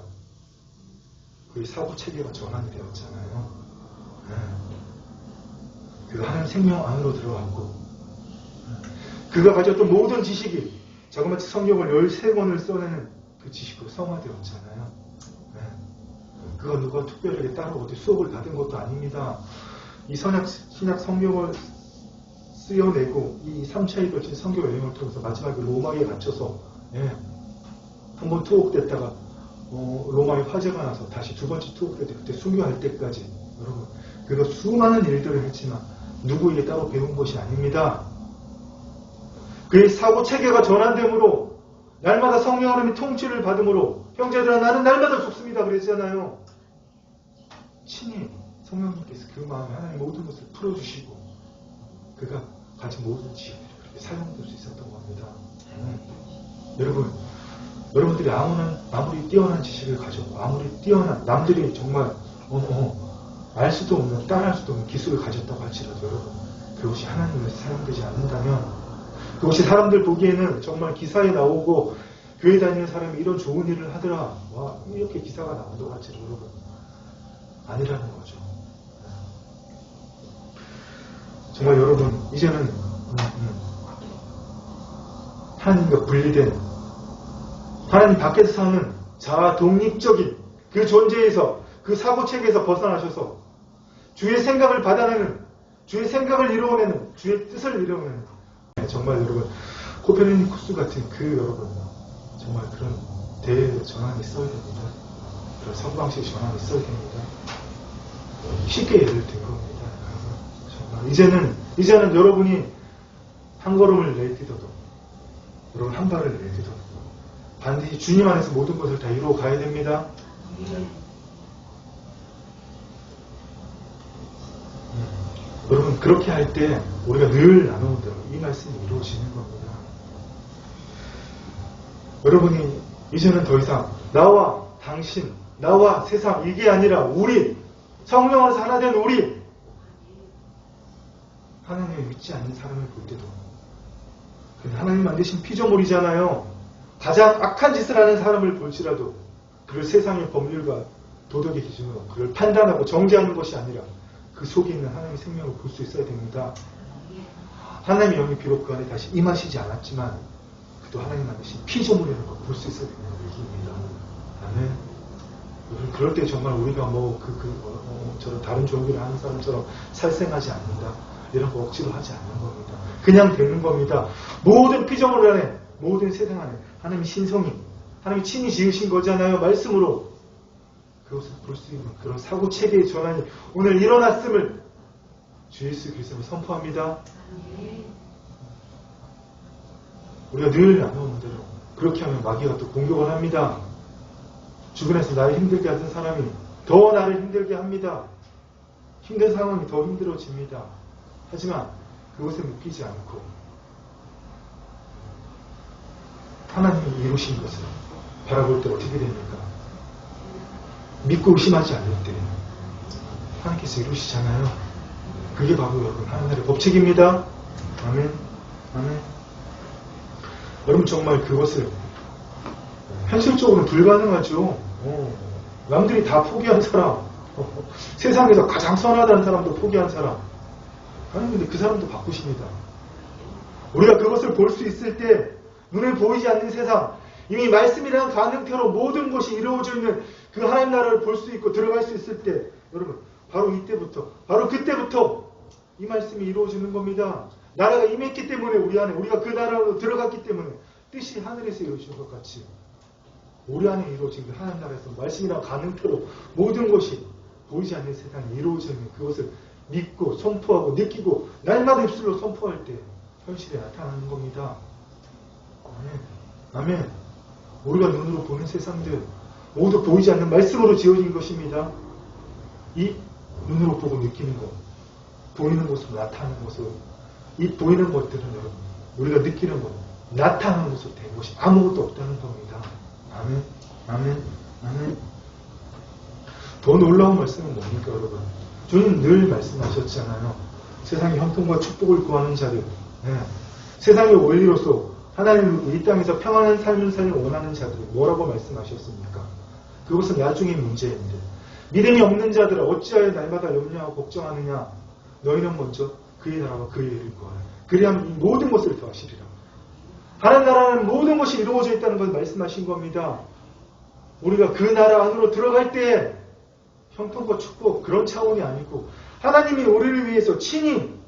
그의 사고 체계가 전환이 되었잖아요. 그가 하나님 생명 안으로 들어갔고 그가 가졌던 모든 지식이 자그마치 성경을 13권을 써내는 그 지식으로 성화되었잖아요. 그가 누가 특별하게 따로 어디 수업을 받은 것도 아닙니다. 이 신약 성경을 쓰여내고 이 3차에 걸친 성경 여행을 통해서 마지막에 로마에 갇혀서 한번 투옥됐다가 로마에 화재가 나서 다시 두 번째 투옥될 때 그때 순교할 때까지 여러분 그가 수많은 일들을 했지만 누구에게 따로 배운 것이 아닙니다. 그의 사고 체계가 전환됨으로 날마다 성령 하나님의 통치를 받음으로 형제들아 나는 날마다 죽습니다 그랬잖아요. 친히 성령님께서 그 마음에 하나님 모든 것을 풀어주시고 그가 가진 모든 지혜들이 그렇게 사용될 수 있었던 겁니다. 여러분들이 아무리 뛰어난 지식을 가졌고 아무리 뛰어난 남들이 정말 알 수도 없는 따라할 수도 없는 기술을 가졌다고 할지라도 여러분 그것이 하나님에서 사용되지 않는다면 그것이 사람들 보기에는 정말 기사에 나오고 교회 다니는 사람이 이런 좋은 일을 하더라 와 이렇게 기사가 나온다고 할지라도 여러분 아니라는 거죠. 정말 여러분 이제는 하나님과 분리된 하나님 밖에서 사는 자아 독립적인 그 존재에서 그 사고체계에서 벗어나셔서 주의 생각을 받아내는 주의 생각을 이루어내는 주의 뜻을 이루어내는 정말 여러분 코페르니쿠스 같은 그 여러분 정말 그런 대전환이 있어야 됩니다. 그런 사고방식 전환이 있어야 됩니다. 쉽게 예를 든 겁니다. 정말 이제는 여러분이 한 걸음을 내딛어도 여러분 한 발을 내딛어도 반드시 주님 안에서 모든 것을 다 이루어 가야 됩니다. 여러분 그렇게 할 때 우리가 늘 나누는 대로 이 말씀이 이루어지는 겁니다. 여러분이 이제는 더 이상 나와 당신, 나와 세상 이게 아니라 우리 성령 안에서 하나 된 우리 하나님을 믿지 않는 사람을 볼 때도 하나님 만드신 피조물이잖아요. 가장 악한 짓을 하는 사람을 볼지라도 그를 세상의 법률과 도덕의 기준으로 그를 판단하고 정죄하는 것이 아니라 그 속에 있는 하나님의 생명을 볼 수 있어야 됩니다. 하나님의 영이 비록 그 안에 다시 임하시지 않았지만 그도 하나님 만드신 피조물이라는 걸 볼 수 있어야 되는 얘기입니다. 아멘. 그럴 때 정말 우리가 저런 다른 종교를 하는 사람처럼 살생하지 않는다. 이런 거 억지로 하지 않는 겁니다. 그냥 되는 겁니다. 모든 피조물 안에 모든 세상 안에 하나님의 신성이 하나님이 친히 지으신 거잖아요. 말씀으로 그것을 볼 수 있는 그런 사고체계의 전환이 오늘 일어났음을 주 예수 그리스도로 선포합니다. 우리가 늘 나누는 대로 그렇게 하면 마귀가 또 공격을 합니다. 주변에서 나를 힘들게 하던 사람이 더 나를 힘들게 합니다. 힘든 상황이 더 힘들어집니다. 하지만 그것에 묶이지 않고 하나님이 이루신 것을 바라볼 때 어떻게 됩니까? 믿고 의심하지 않을 때 하나님께서 이루시잖아요. 그게 바로 여러분 하나님의 법칙입니다. 아멘. 아멘. 여러분 정말 그것을 현실적으로는 불가능하죠. 남들이 다 포기한 사람, 세상에서 가장 선하다는 사람도 포기한 사람. 아니 근데 그 사람도 바꾸십니다. 우리가 그것을 볼 수 있을 때 눈에 보이지 않는 세상, 이미 말씀이라는 가능태로 모든 것이 이루어져 있는 그 하나님 나라를 볼 수 있고 들어갈 수 있을 때 여러분 바로 이때부터 바로 그때부터 이 말씀이 이루어지는 겁니다. 나라가 임했기 때문에 우리 안에 우리가 그 나라로 들어갔기 때문에 뜻이 하늘에서 이루어진 것 같이 우리 안에 이루어진 그 하나님 나라에서 말씀이라는 가능태로 모든 것이 보이지 않는 세상에 이루어져 있는 그것을 믿고 선포하고 느끼고 날마다 입술로 선포할 때 현실에 나타나는 겁니다. 아멘. 아멘. 우리가 눈으로 보는 세상들 모두 보이지 않는 말씀으로 지어진 것입니다. 이 눈으로 보고 느끼는 것, 보이는 것으로 나타나는 것으로, 이 보이는 것들은 여러분, 우리가 느끼는 것, 나타나는 것으로 된 것이 아무것도 없다는 겁니다. 아멘. 아멘. 아멘. 더 놀라운 말씀은 뭡니까, 여러분? 주님 늘 말씀하셨잖아요. 세상의 형통과 축복을 구하는 자들, 세상의 원리로서 하나님을 이 땅에서 평안한 삶을 살기 원하는 자들이 뭐라고 말씀하셨습니까? 그것은 나중의 문제인데, 믿음이 없는 자들아 어찌하여 날마다 염려하고 걱정하느냐? 너희는 먼저 그의 나라와 그의 의를 구하라. 그리하면 이 모든 것을 더하시리라. 하나님 나라는 모든 것이 이루어져 있다는 것을 말씀하신 겁니다. 우리가 그 나라 안으로 들어갈 때 형통과 축복 그런 차원이 아니고 하나님이 우리를 위해서 친히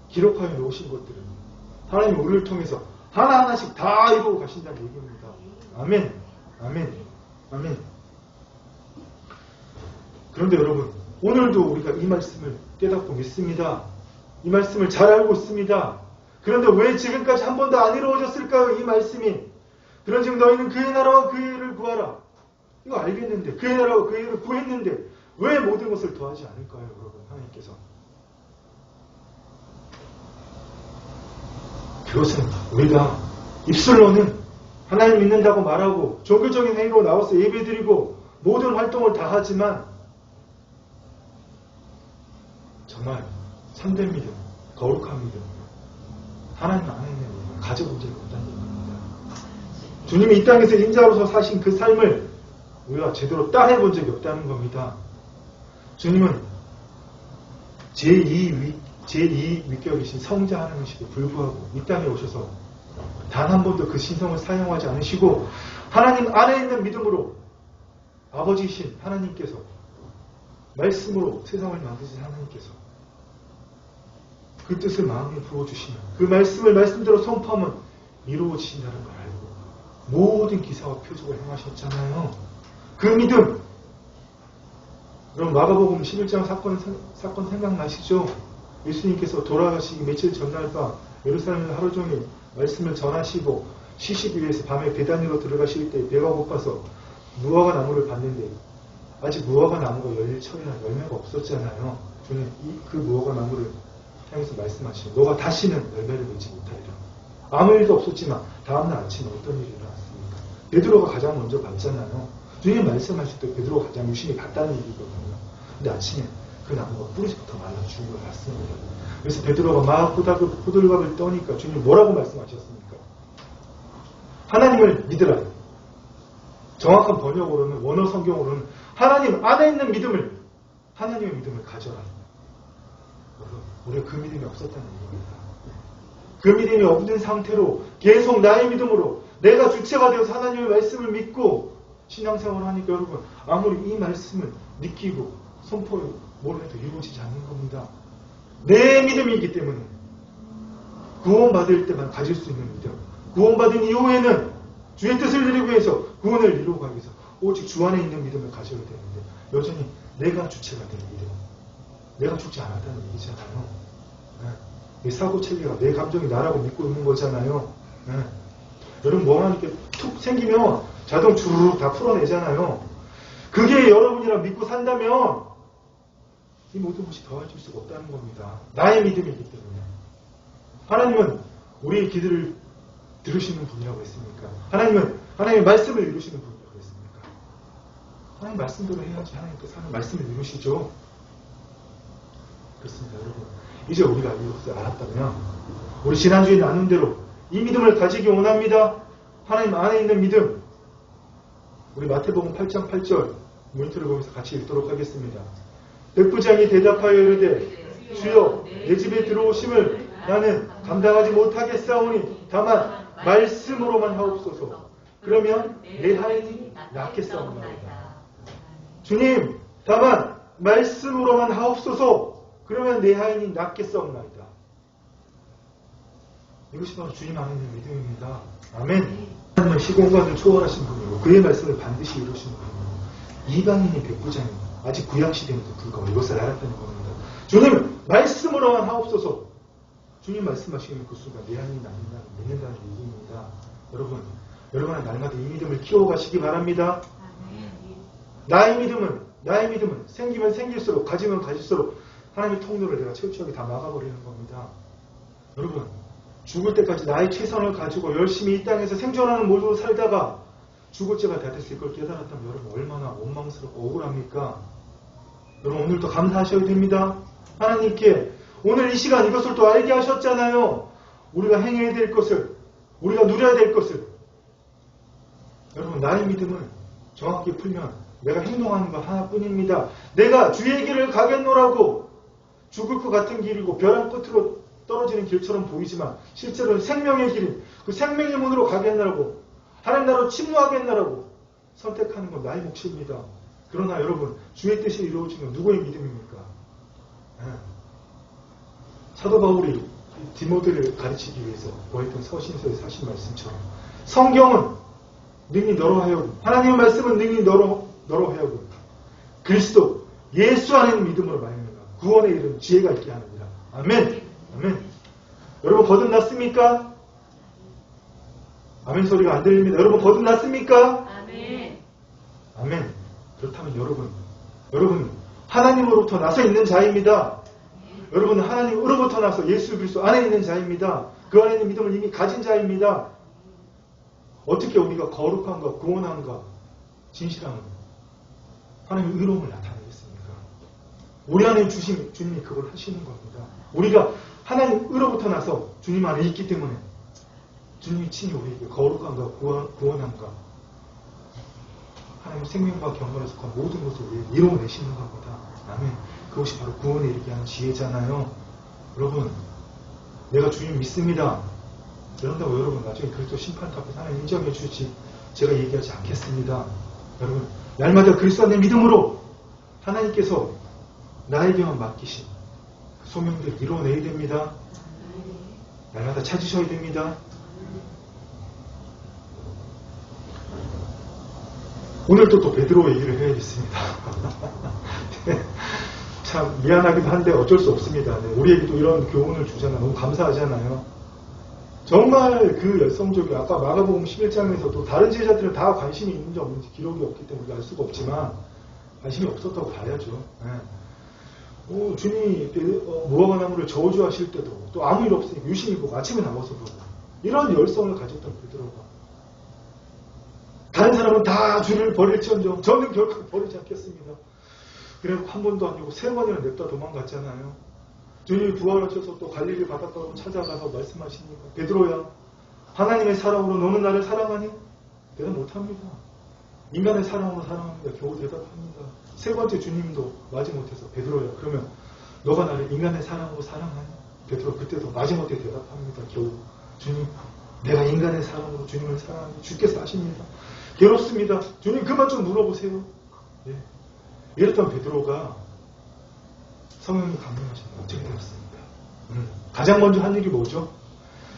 기록하여 놓으신 것들은 하나님이 우리를 통해서 하나하나씩 다 이루고 가신다는 얘기입니다. 아멘. 아멘. 아멘. 그런데 여러분, 오늘도 우리가 이 말씀을 깨닫고 믿습니다. 이 말씀을 잘 알고 있습니다. 그런데 왜 지금까지 한 번도 안 이루어졌을까요? 이 말씀이. 그런즉 너희는 그의 나라와 그의 의를 구하라. 이거 알겠는데, 그의 나라와 그의 의를 구했는데 왜 모든 것을 더하지 않을까요? 여러분, 하나님께서. 그것은 우리가 입술로는 하나님 믿는다고 말하고 종교적인 행위로 나와서 예배드리고 모든 활동을 다 하지만 정말 참된 믿음, 거룩한 믿음, 하나님 안에 있는 믿음을 가져본 적이 없다는 얘기입니다. 주님이 이 땅에서 인자로서 사신 그 삶을 우리가 제대로 따라해본 적이 없다는 겁니다. 주님은 제2 위격이신 성자 하나님이시고 불구하고 이 땅에 오셔서 단 한 번도 그 신성을 사용하지 않으시고 하나님 안에 있는 믿음으로 아버지이신 하나님께서 말씀으로 세상을 만드신 하나님께서 그 뜻을 마음에 부어주시면 그 말씀을 말씀대로 선포하면 이루어지신다는 걸 알고 모든 기사와 표적을 행하셨잖아요. 그 믿음, 여러분 마가복음 11장 사건 생각나시죠? 예수님께서 돌아가시기 며칠 전날 밤 예루살렘에 하루 종일 말씀을 전하시고 쉬시기 위해서 밤에 베다니로 들어가실 때 배가 고파서 무화과 나무를 봤는데 아직 무화과 나무가 열릴 철이나 열매가 없었잖아요. 주님 그 무화과 나무를 향해서 말씀하시고 너가 다시는 열매를 맺지 못하리라. 아무 일도 없었지만 다음날 아침에 어떤 일이 일어났습니까? 베드로가 가장 먼저 봤잖아요. 주님 말씀하실 때 베드로가 가장 유심히 봤다는 얘기거든요. 근데 아침에 그 나무가 뿌리부터 말라 죽은 걸 봤습니다. 그래서 베드로가 막 호들갑을 떠니까 주님 뭐라고 말씀하셨습니까? 하나님을 믿으라. 정확한 번역으로는 원어 성경으로는 하나님 안에 있는 믿음을 하나님의 믿음을 가져라. 우리가 그 믿음이 없었다는 얘기입니다. 그 믿음이 없는 상태로 계속 나의 믿음으로 내가 주체가 되어서 하나님의 말씀을 믿고 신앙생활을 하니까 여러분 아무리 이 말씀을 느끼고 선포를 뭘 해도 이루어지지 않는 겁니다. 내 믿음이기 때문에 구원받을 때만 가질 수 있는 믿음, 구원받은 이후에는 주의 뜻을 이루기 위해서 구원을 이루고 가기 위해서 오직 주 안에 있는 믿음을 가져야 되는데 여전히 내가 주체가 된 믿음, 내가 죽지 않았다는 얘기잖아요. 내 사고 체계가 내 감정이 나라고 믿고 있는 거잖아요. 여러분 뭐 하나 이렇게 툭 생기면 자동 주르륵 다 풀어내잖아요. 그게 여러분이랑 믿고 산다면 이 모든 것이 더해질 수가 없다는 겁니다. 나의 믿음이기 때문에. 하나님은 우리의 기도를 들으시는 분이라고 했습니까? 하나님은 하나님의 말씀을 이루시는 분이라고 했습니까? 하나님 말씀대로 해야지 하나님께서 하는 말씀을 이루시죠. 그렇습니다, 여러분. 이제 우리가 이것을 알았다면 우리 지난주에 나눈 대로 이 믿음을 가지기 원합니다. 하나님 안에 있는 믿음. 우리 마태복음 8장 8절 모니터를 보면서 같이 읽도록 하겠습니다. 백부장이 대답하여 이르되 주여 내 집에 들어오심을 나는 감당하지 못하겠사오니 다만 말씀으로만 하옵소서. 그러면 내 하인이 낫겠사옵나이다. 주님 다만 말씀으로만 하옵소서. 그러면 내 하인이 낫겠사옵나이다. 이것이 바로 주님 안에 있는 믿음입니다. 아멘. 하나님은 시공간을 초월하신 분이고 그의 말씀을 반드시 이루시는 분이고 이방인이 백부장이 아직 구약시대에도 불구하고 이것을 알았다는 겁니다. 주님 말씀으로만 하옵소서. 주님 말씀하시는 그 순간 내 하나님 나는 믿는다는 얘기입니다. 여러분은 날마다 이 믿음을 키워가시기 바랍니다. 나의 믿음은 생기면 생길수록, 가지면 가질수록 하나님의 통로를 내가 철저하게 다 막아버리는 겁니다. 여러분, 죽을 때까지 나의 최선을 가지고 열심히 이 땅에서 생존하는 모습으로 살다가 죽을 때가 다 됐을 걸 깨달았다면 여러분 얼마나 원망스럽고 억울합니까? 여러분 오늘도 감사하셔야 됩니다. 하나님께 오늘 이 시간 이것을 또 알게 하셨잖아요. 우리가 행해야 될 것을, 우리가 누려야 될 것을. 여러분 나의 믿음은 정확히 풀면 내가 행동하는 것 하나뿐입니다. 내가 주의 길을 가겠노라고 죽을 것 같은 길이고 벼랑 끝으로 떨어지는 길처럼 보이지만 실제로는 생명의 길인 그 생명의 문으로 가겠노라고 하나님 나라로 침노하겠노라고 선택하는 건 나의 몫입니다. 그러나 여러분 주의 뜻이 이루어지는 건 누구의 믿음입니까? 사도 바울이 디모데를 가르치기 위해서 보였던 서신서에 사신 말씀처럼 성경은 능히 너로 하여금 하나님의 말씀은 능히 너로 하여금 그리스도 예수 안에 믿음으로 말미암아 구원에 이르는 지혜가 있게 하느니라. 아멘. 아멘. 여러분 거듭났습니까? 아멘 소리가 안 들립니다. 여러분 거듭났습니까? 아멘. 아멘. 그렇다면 여러분 하나님으로부터 나서 있는 자입니다. 여러분은 하나님으로부터 나서 예수 그리스도 안에 있는 자입니다. 그 안에 있는 믿음을 이미 가진 자입니다. 어떻게 우리가 거룩함과 구원함과 진실함을 하나님의 의로움을 나타내겠습니까? 우리 안에 주님이 그걸 하시는 겁니다. 우리가 하나님으로부터 나서 주님 안에 있기 때문에 주님이 친히 우리에게 거룩함과 구원함과 하나님의 생명과 경건에 속한 모든 것을 우리에게 이루어내시는 겁니다. 아멘. 그것이 바로 구원에 이르게 하는 지혜잖아요. 여러분 내가 주님 믿습니다. 그런다고 여러분 나중에 그리스도 심판대 앞에서 하나님 인정해 주지 제가 얘기하지 않겠습니다. 여러분 날마다 그리스도 안의 믿음으로 하나님께서 나에게만 맡기신 그 소명들을 이루어내야 됩니다. 날마다 찾으셔야 됩니다. 오늘도 또 베드로 얘기를 해야겠습니다. 참 미안하기도 한데 어쩔 수 없습니다. 네, 우리에게도 이런 교훈을 주잖아요. 너무 감사하잖아요. 정말 그 열성적이 아까 마가복음 11장에서도 다른 제자들은 다 관심이 있는지 없는지 기록이 없기 때문에 알 수가 없지만 관심이 없었다고 봐야죠. 네. 주님이 무화과 나무를 저주하실 때도 또 아무 일 없으니까 유심히 보고 아침에 나와서 보고 이런 열성을 가졌던 베드로가 다른 사람은 다 주를 버릴지언정 저는 결코 버리지 않겠습니다. 그래서 한 번도 아니고 3번이나 냅다 도망갔잖아요. 주님이 부활하셔서 또 갈릴리 바닷가로 찾아가서 말씀하시니까 베드로야 하나님의 사랑으로 너는 나를 사랑하니? 대답 못합니다. 인간의 사랑으로 사랑합니다. 겨우 대답합니다. 3번째 주님도 마지못해서 베드로야 그러면 너가 나를 인간의 사랑으로 사랑하니? 베드로 그때도 마지못해 대답합니다. 겨우 주님 내가 인간의 사랑으로 주님을 사랑하니 주께서 아십니다. 괴롭습니다. 주님 그만 좀 물어보세요. 예. 이랬던 베드로가 성령이 감동하시면 어떻게 되었습니까? 가장 먼저 한 일이 뭐죠?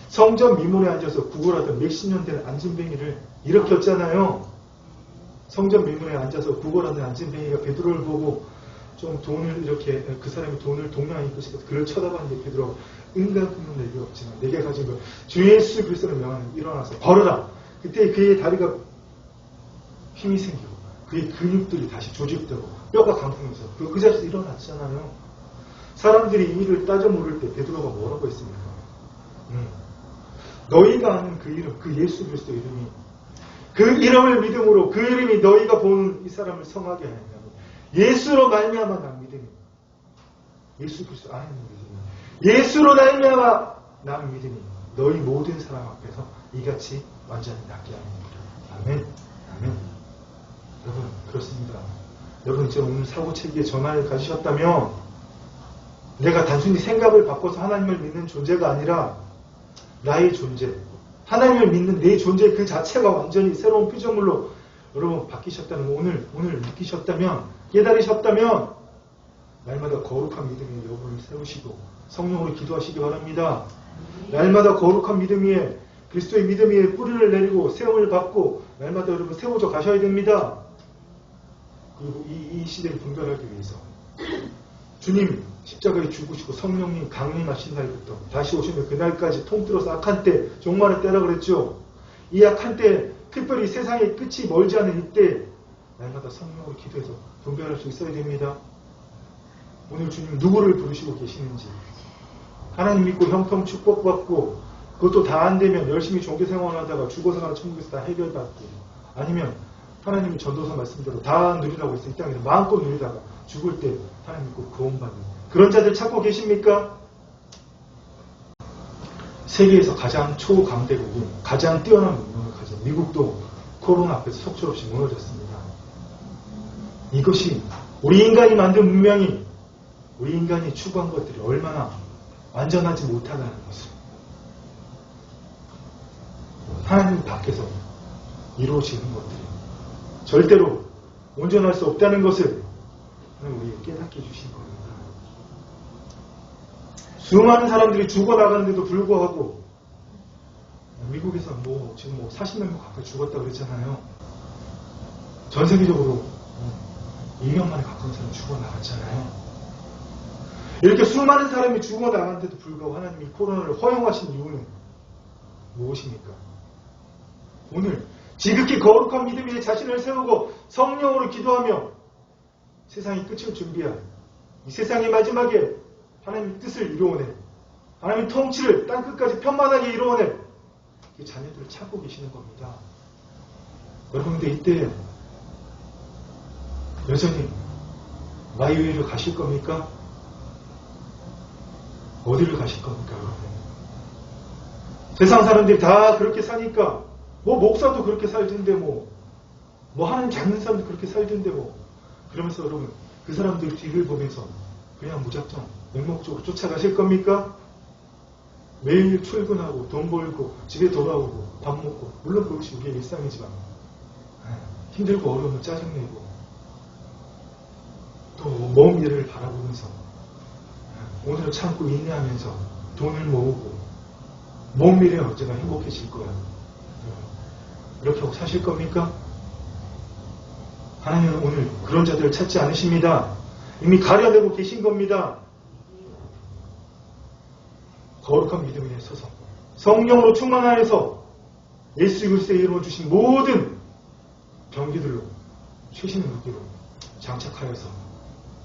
성전 미문에 앉아서 구걸하던 몇십 년 된 안진뱅이를 일으켰잖아요. 성전 미문에 앉아서 구걸하는 안진뱅이가 베드로를 보고 좀 돈을 이렇게 그 사람이 돈을 동양에 입으시고 그를 쳐다봤는데 베드로가 은가금은 내게 없지만 내게 가진 것 주 예수 그리스도를 명하는 일어나서 걸어라. 그때 그의 다리가 힘이 생기고 그의 근육들이 다시 조직되고 뼈가 강통해서 그 자리에서 일어났잖아요. 사람들이 이 일을 따져 물을 때 베드로가 뭐라고 했습니까? 너희가 아는 그 이름, 그 예수 그리스도 이름이 그 이름을 믿음으로 그 이름이 너희가 보는 이 사람을 성하게 하느냐고 예수로 말미암아 난 믿음이 예수 그리스도 안에 있는 믿음이 예수로 말미암아 난 믿음이 너희 모든 사람 앞에서 이같이 완전히 낫게 하느니라. 아멘. 아멘. 여러분 그렇습니다. 여러분 이제 오늘 사고체계에 전환을 가지셨다면 내가 단순히 생각을 바꿔서 하나님을 믿는 존재가 아니라 나의 존재 하나님을 믿는 내 존재 그 자체가 완전히 새로운 피조물로 여러분 바뀌셨다는 거 오늘 느끼셨다면 깨달으셨다면 날마다 거룩한 믿음의 여부를 세우시고 성령으로 기도하시기 바랍니다. 날마다 거룩한 믿음 위에 그리스도의 믿음 위에 뿌리를 내리고 세움을 받고 날마다 여러분 세워져 가셔야 됩니다. 그리고 이 시대를 분별하기 위해서 주님 십자가에 죽으시고 성령님 강림하신 날부터 다시 오시면 그날까지 통틀어서 악한 때, 종말의 때라 그랬죠. 이 악한 때, 특별히 세상의 끝이 멀지 않은 이때 날마다 성령으로 기도해서 분별할 수 있어야 됩니다. 오늘 주님 누구를 부르시고 계시는지, 하나님 믿고 형통 축복받고 그것도 다 안 되면 열심히 종교생활하다가 죽어서 가는 천국에서 다 해결받고, 아니면 하나님의 전도서 말씀대로 다 누리라고 했어요. 이 땅에서 마음껏 누리다가 죽을 때 하나님 믿고 구원받는 그런 자들 찾고 계십니까? 세계에서 가장 초강대국인, 가장 뛰어난 문명을 가진 미국도 코로나 앞에서 속절없이 무너졌습니다. 이것이 우리 인간이 만든 문명이, 우리 인간이 추구한 것들이 얼마나 완전하지 못하다는 것을, 하나님 밖에서 이루어지는 것들이 절대로 온전할 수 없다는 것을 우리에게 깨닫게 해주신 겁니다. 수많은 사람들이 죽어나가는데도 불구하고 미국에서 지금 40명 가까이 죽었다고 그랬잖아요. 전 세계적으로 2년 만에 가까운 사람이 죽어나갔잖아요. 이렇게 수많은 사람이 죽어나가는데도 불구하고 하나님이 코로나를 허용하신 이유는 무엇입니까? 오늘 지극히 거룩한 믿음 위에 자신을 세우고 성령으로 기도하며 세상의 끝을 준비한 이 세상의 마지막에 하나님의 뜻을 이루어내, 하나님의 통치를 땅끝까지 편만하게 이루어내 이 자녀들을 찾고 계시는 겁니다. 여러분들 이때 여전히 마이웨이를 가실 겁니까? 어디를 가실 겁니까, 여러분? 세상 사람들이 다 그렇게 사니까, 목사도 그렇게 살던데, 하나님 작는 사람도 그렇게 살던데, 그러면서 여러분, 그 사람들 뒤를 보면서 그냥 무작정, 맹목적으로 쫓아가실 겁니까? 매일 출근하고, 돈 벌고, 집에 돌아오고, 밥 먹고, 물론 그것이 우리의 일상이지만, 힘들고 어려우면 짜증내고, 또 먼 미래를 바라보면서, 오늘을 참고 인내하면서 돈을 모으고 먼 미래에 언제가 행복해질 거야. 이렇게 하고 사실 겁니까? 하나님은 오늘 그런 자들을 찾지 않으십니다. 이미 가려내고 계신 겁니다. 거룩한 믿음 위에 서서 성령으로 충만하여서 예수 그리스도의 이름으로 주신 모든 병기들로 최신의 무기로 장착하여서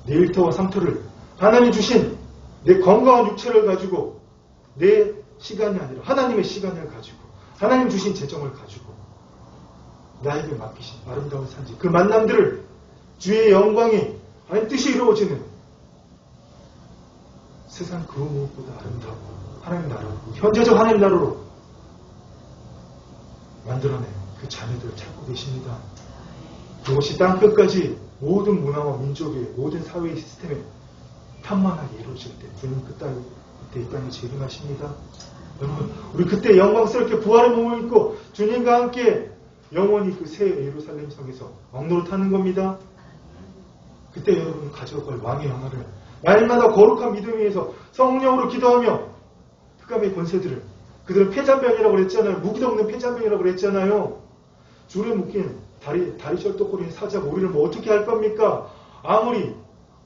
내 일터와 상토를 하나님 주신 내 건강한 육체를 가지고 내 시간이 아니라 하나님의 시간을 가지고 하나님 주신 재정을 가지고 나에게 맡기신 아름다운 산지 그 만남들을 주의 영광이 하나님 뜻이 이루어지는 세상 그 무엇보다 아름다운 하나님 나라로 현재적 하나님 나라로 만들어낸 그 자녀들을 찾고 계십니다. 그것이 땅끝까지 모든 문화와 민족의 모든 사회의 시스템에 편만하게 이루어질 때 주님 그때 이 땅에 재림하십니다. 여러분 우리 그때 영광스럽게 부활의 몸을 입고 주님과 함께 영원히 그 새 예루살렘 성에서 왕노릇 하는 겁니다. 그때 여러분 가져갈 왕의 영화를 날마다 거룩한 믿음 위에서 성령으로 기도하며 흑암의 권세들을 그들은 폐잔병이라고 그랬잖아요. 무기도 없는 폐잔병이라고 그랬잖아요. 줄에 묶인 다리 쩔뚝거리는 사자가 우리를 어떻게 할 겁니까? 아무리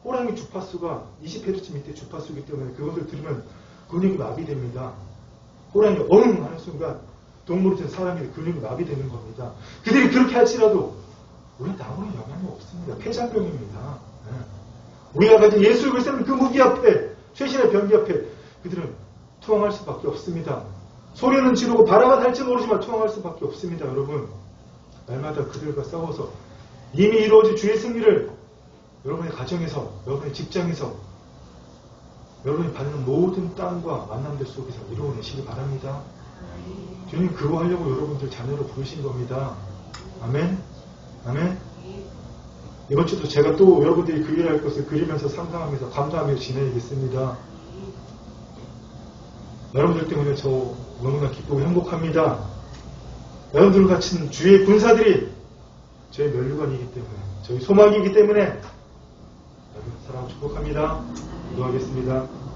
호랑이 주파수가 20Hz 밑에 주파수이기 때문에 그것을 들으면 근육이 마비됩니다. 호랑이 어흥 하는 순간 동물이 된 사람이 근육이 마비되는 겁니다. 그들이 그렇게 할지라도 우리는 아무런 영향이 없습니다. 폐잔병입니다. 네. 우리가 가진 예수 그리스도는 그 무기 앞에 최신의 병기 앞에 그들은 투항할 수밖에 없습니다. 소리는 지르고 바람은 할지 모르지만 투항할 수밖에 없습니다. 여러분 날마다 그들과 싸워서 이미 이루어진 주의 승리를 여러분의 가정에서, 여러분의 직장에서, 여러분이 받는 모든 땅과 만남들 속에서 이루어내시기 바랍니다. 주님 그거 하려고 여러분들 자녀로 부르신 겁니다. 아멘? 아멘? 이번 주도 제가 또 여러분들이 그 일할 것을 그리면서 상상하면서 감사하며 지내겠습니다. 여러분들 때문에 저 너무나 기쁘고 행복합니다. 여러분들 같은 주의 군사들이 저희 면류관이기 때문에, 저희 소망이기 때문에 여러분 사랑 축복합니다. 기도하겠습니다.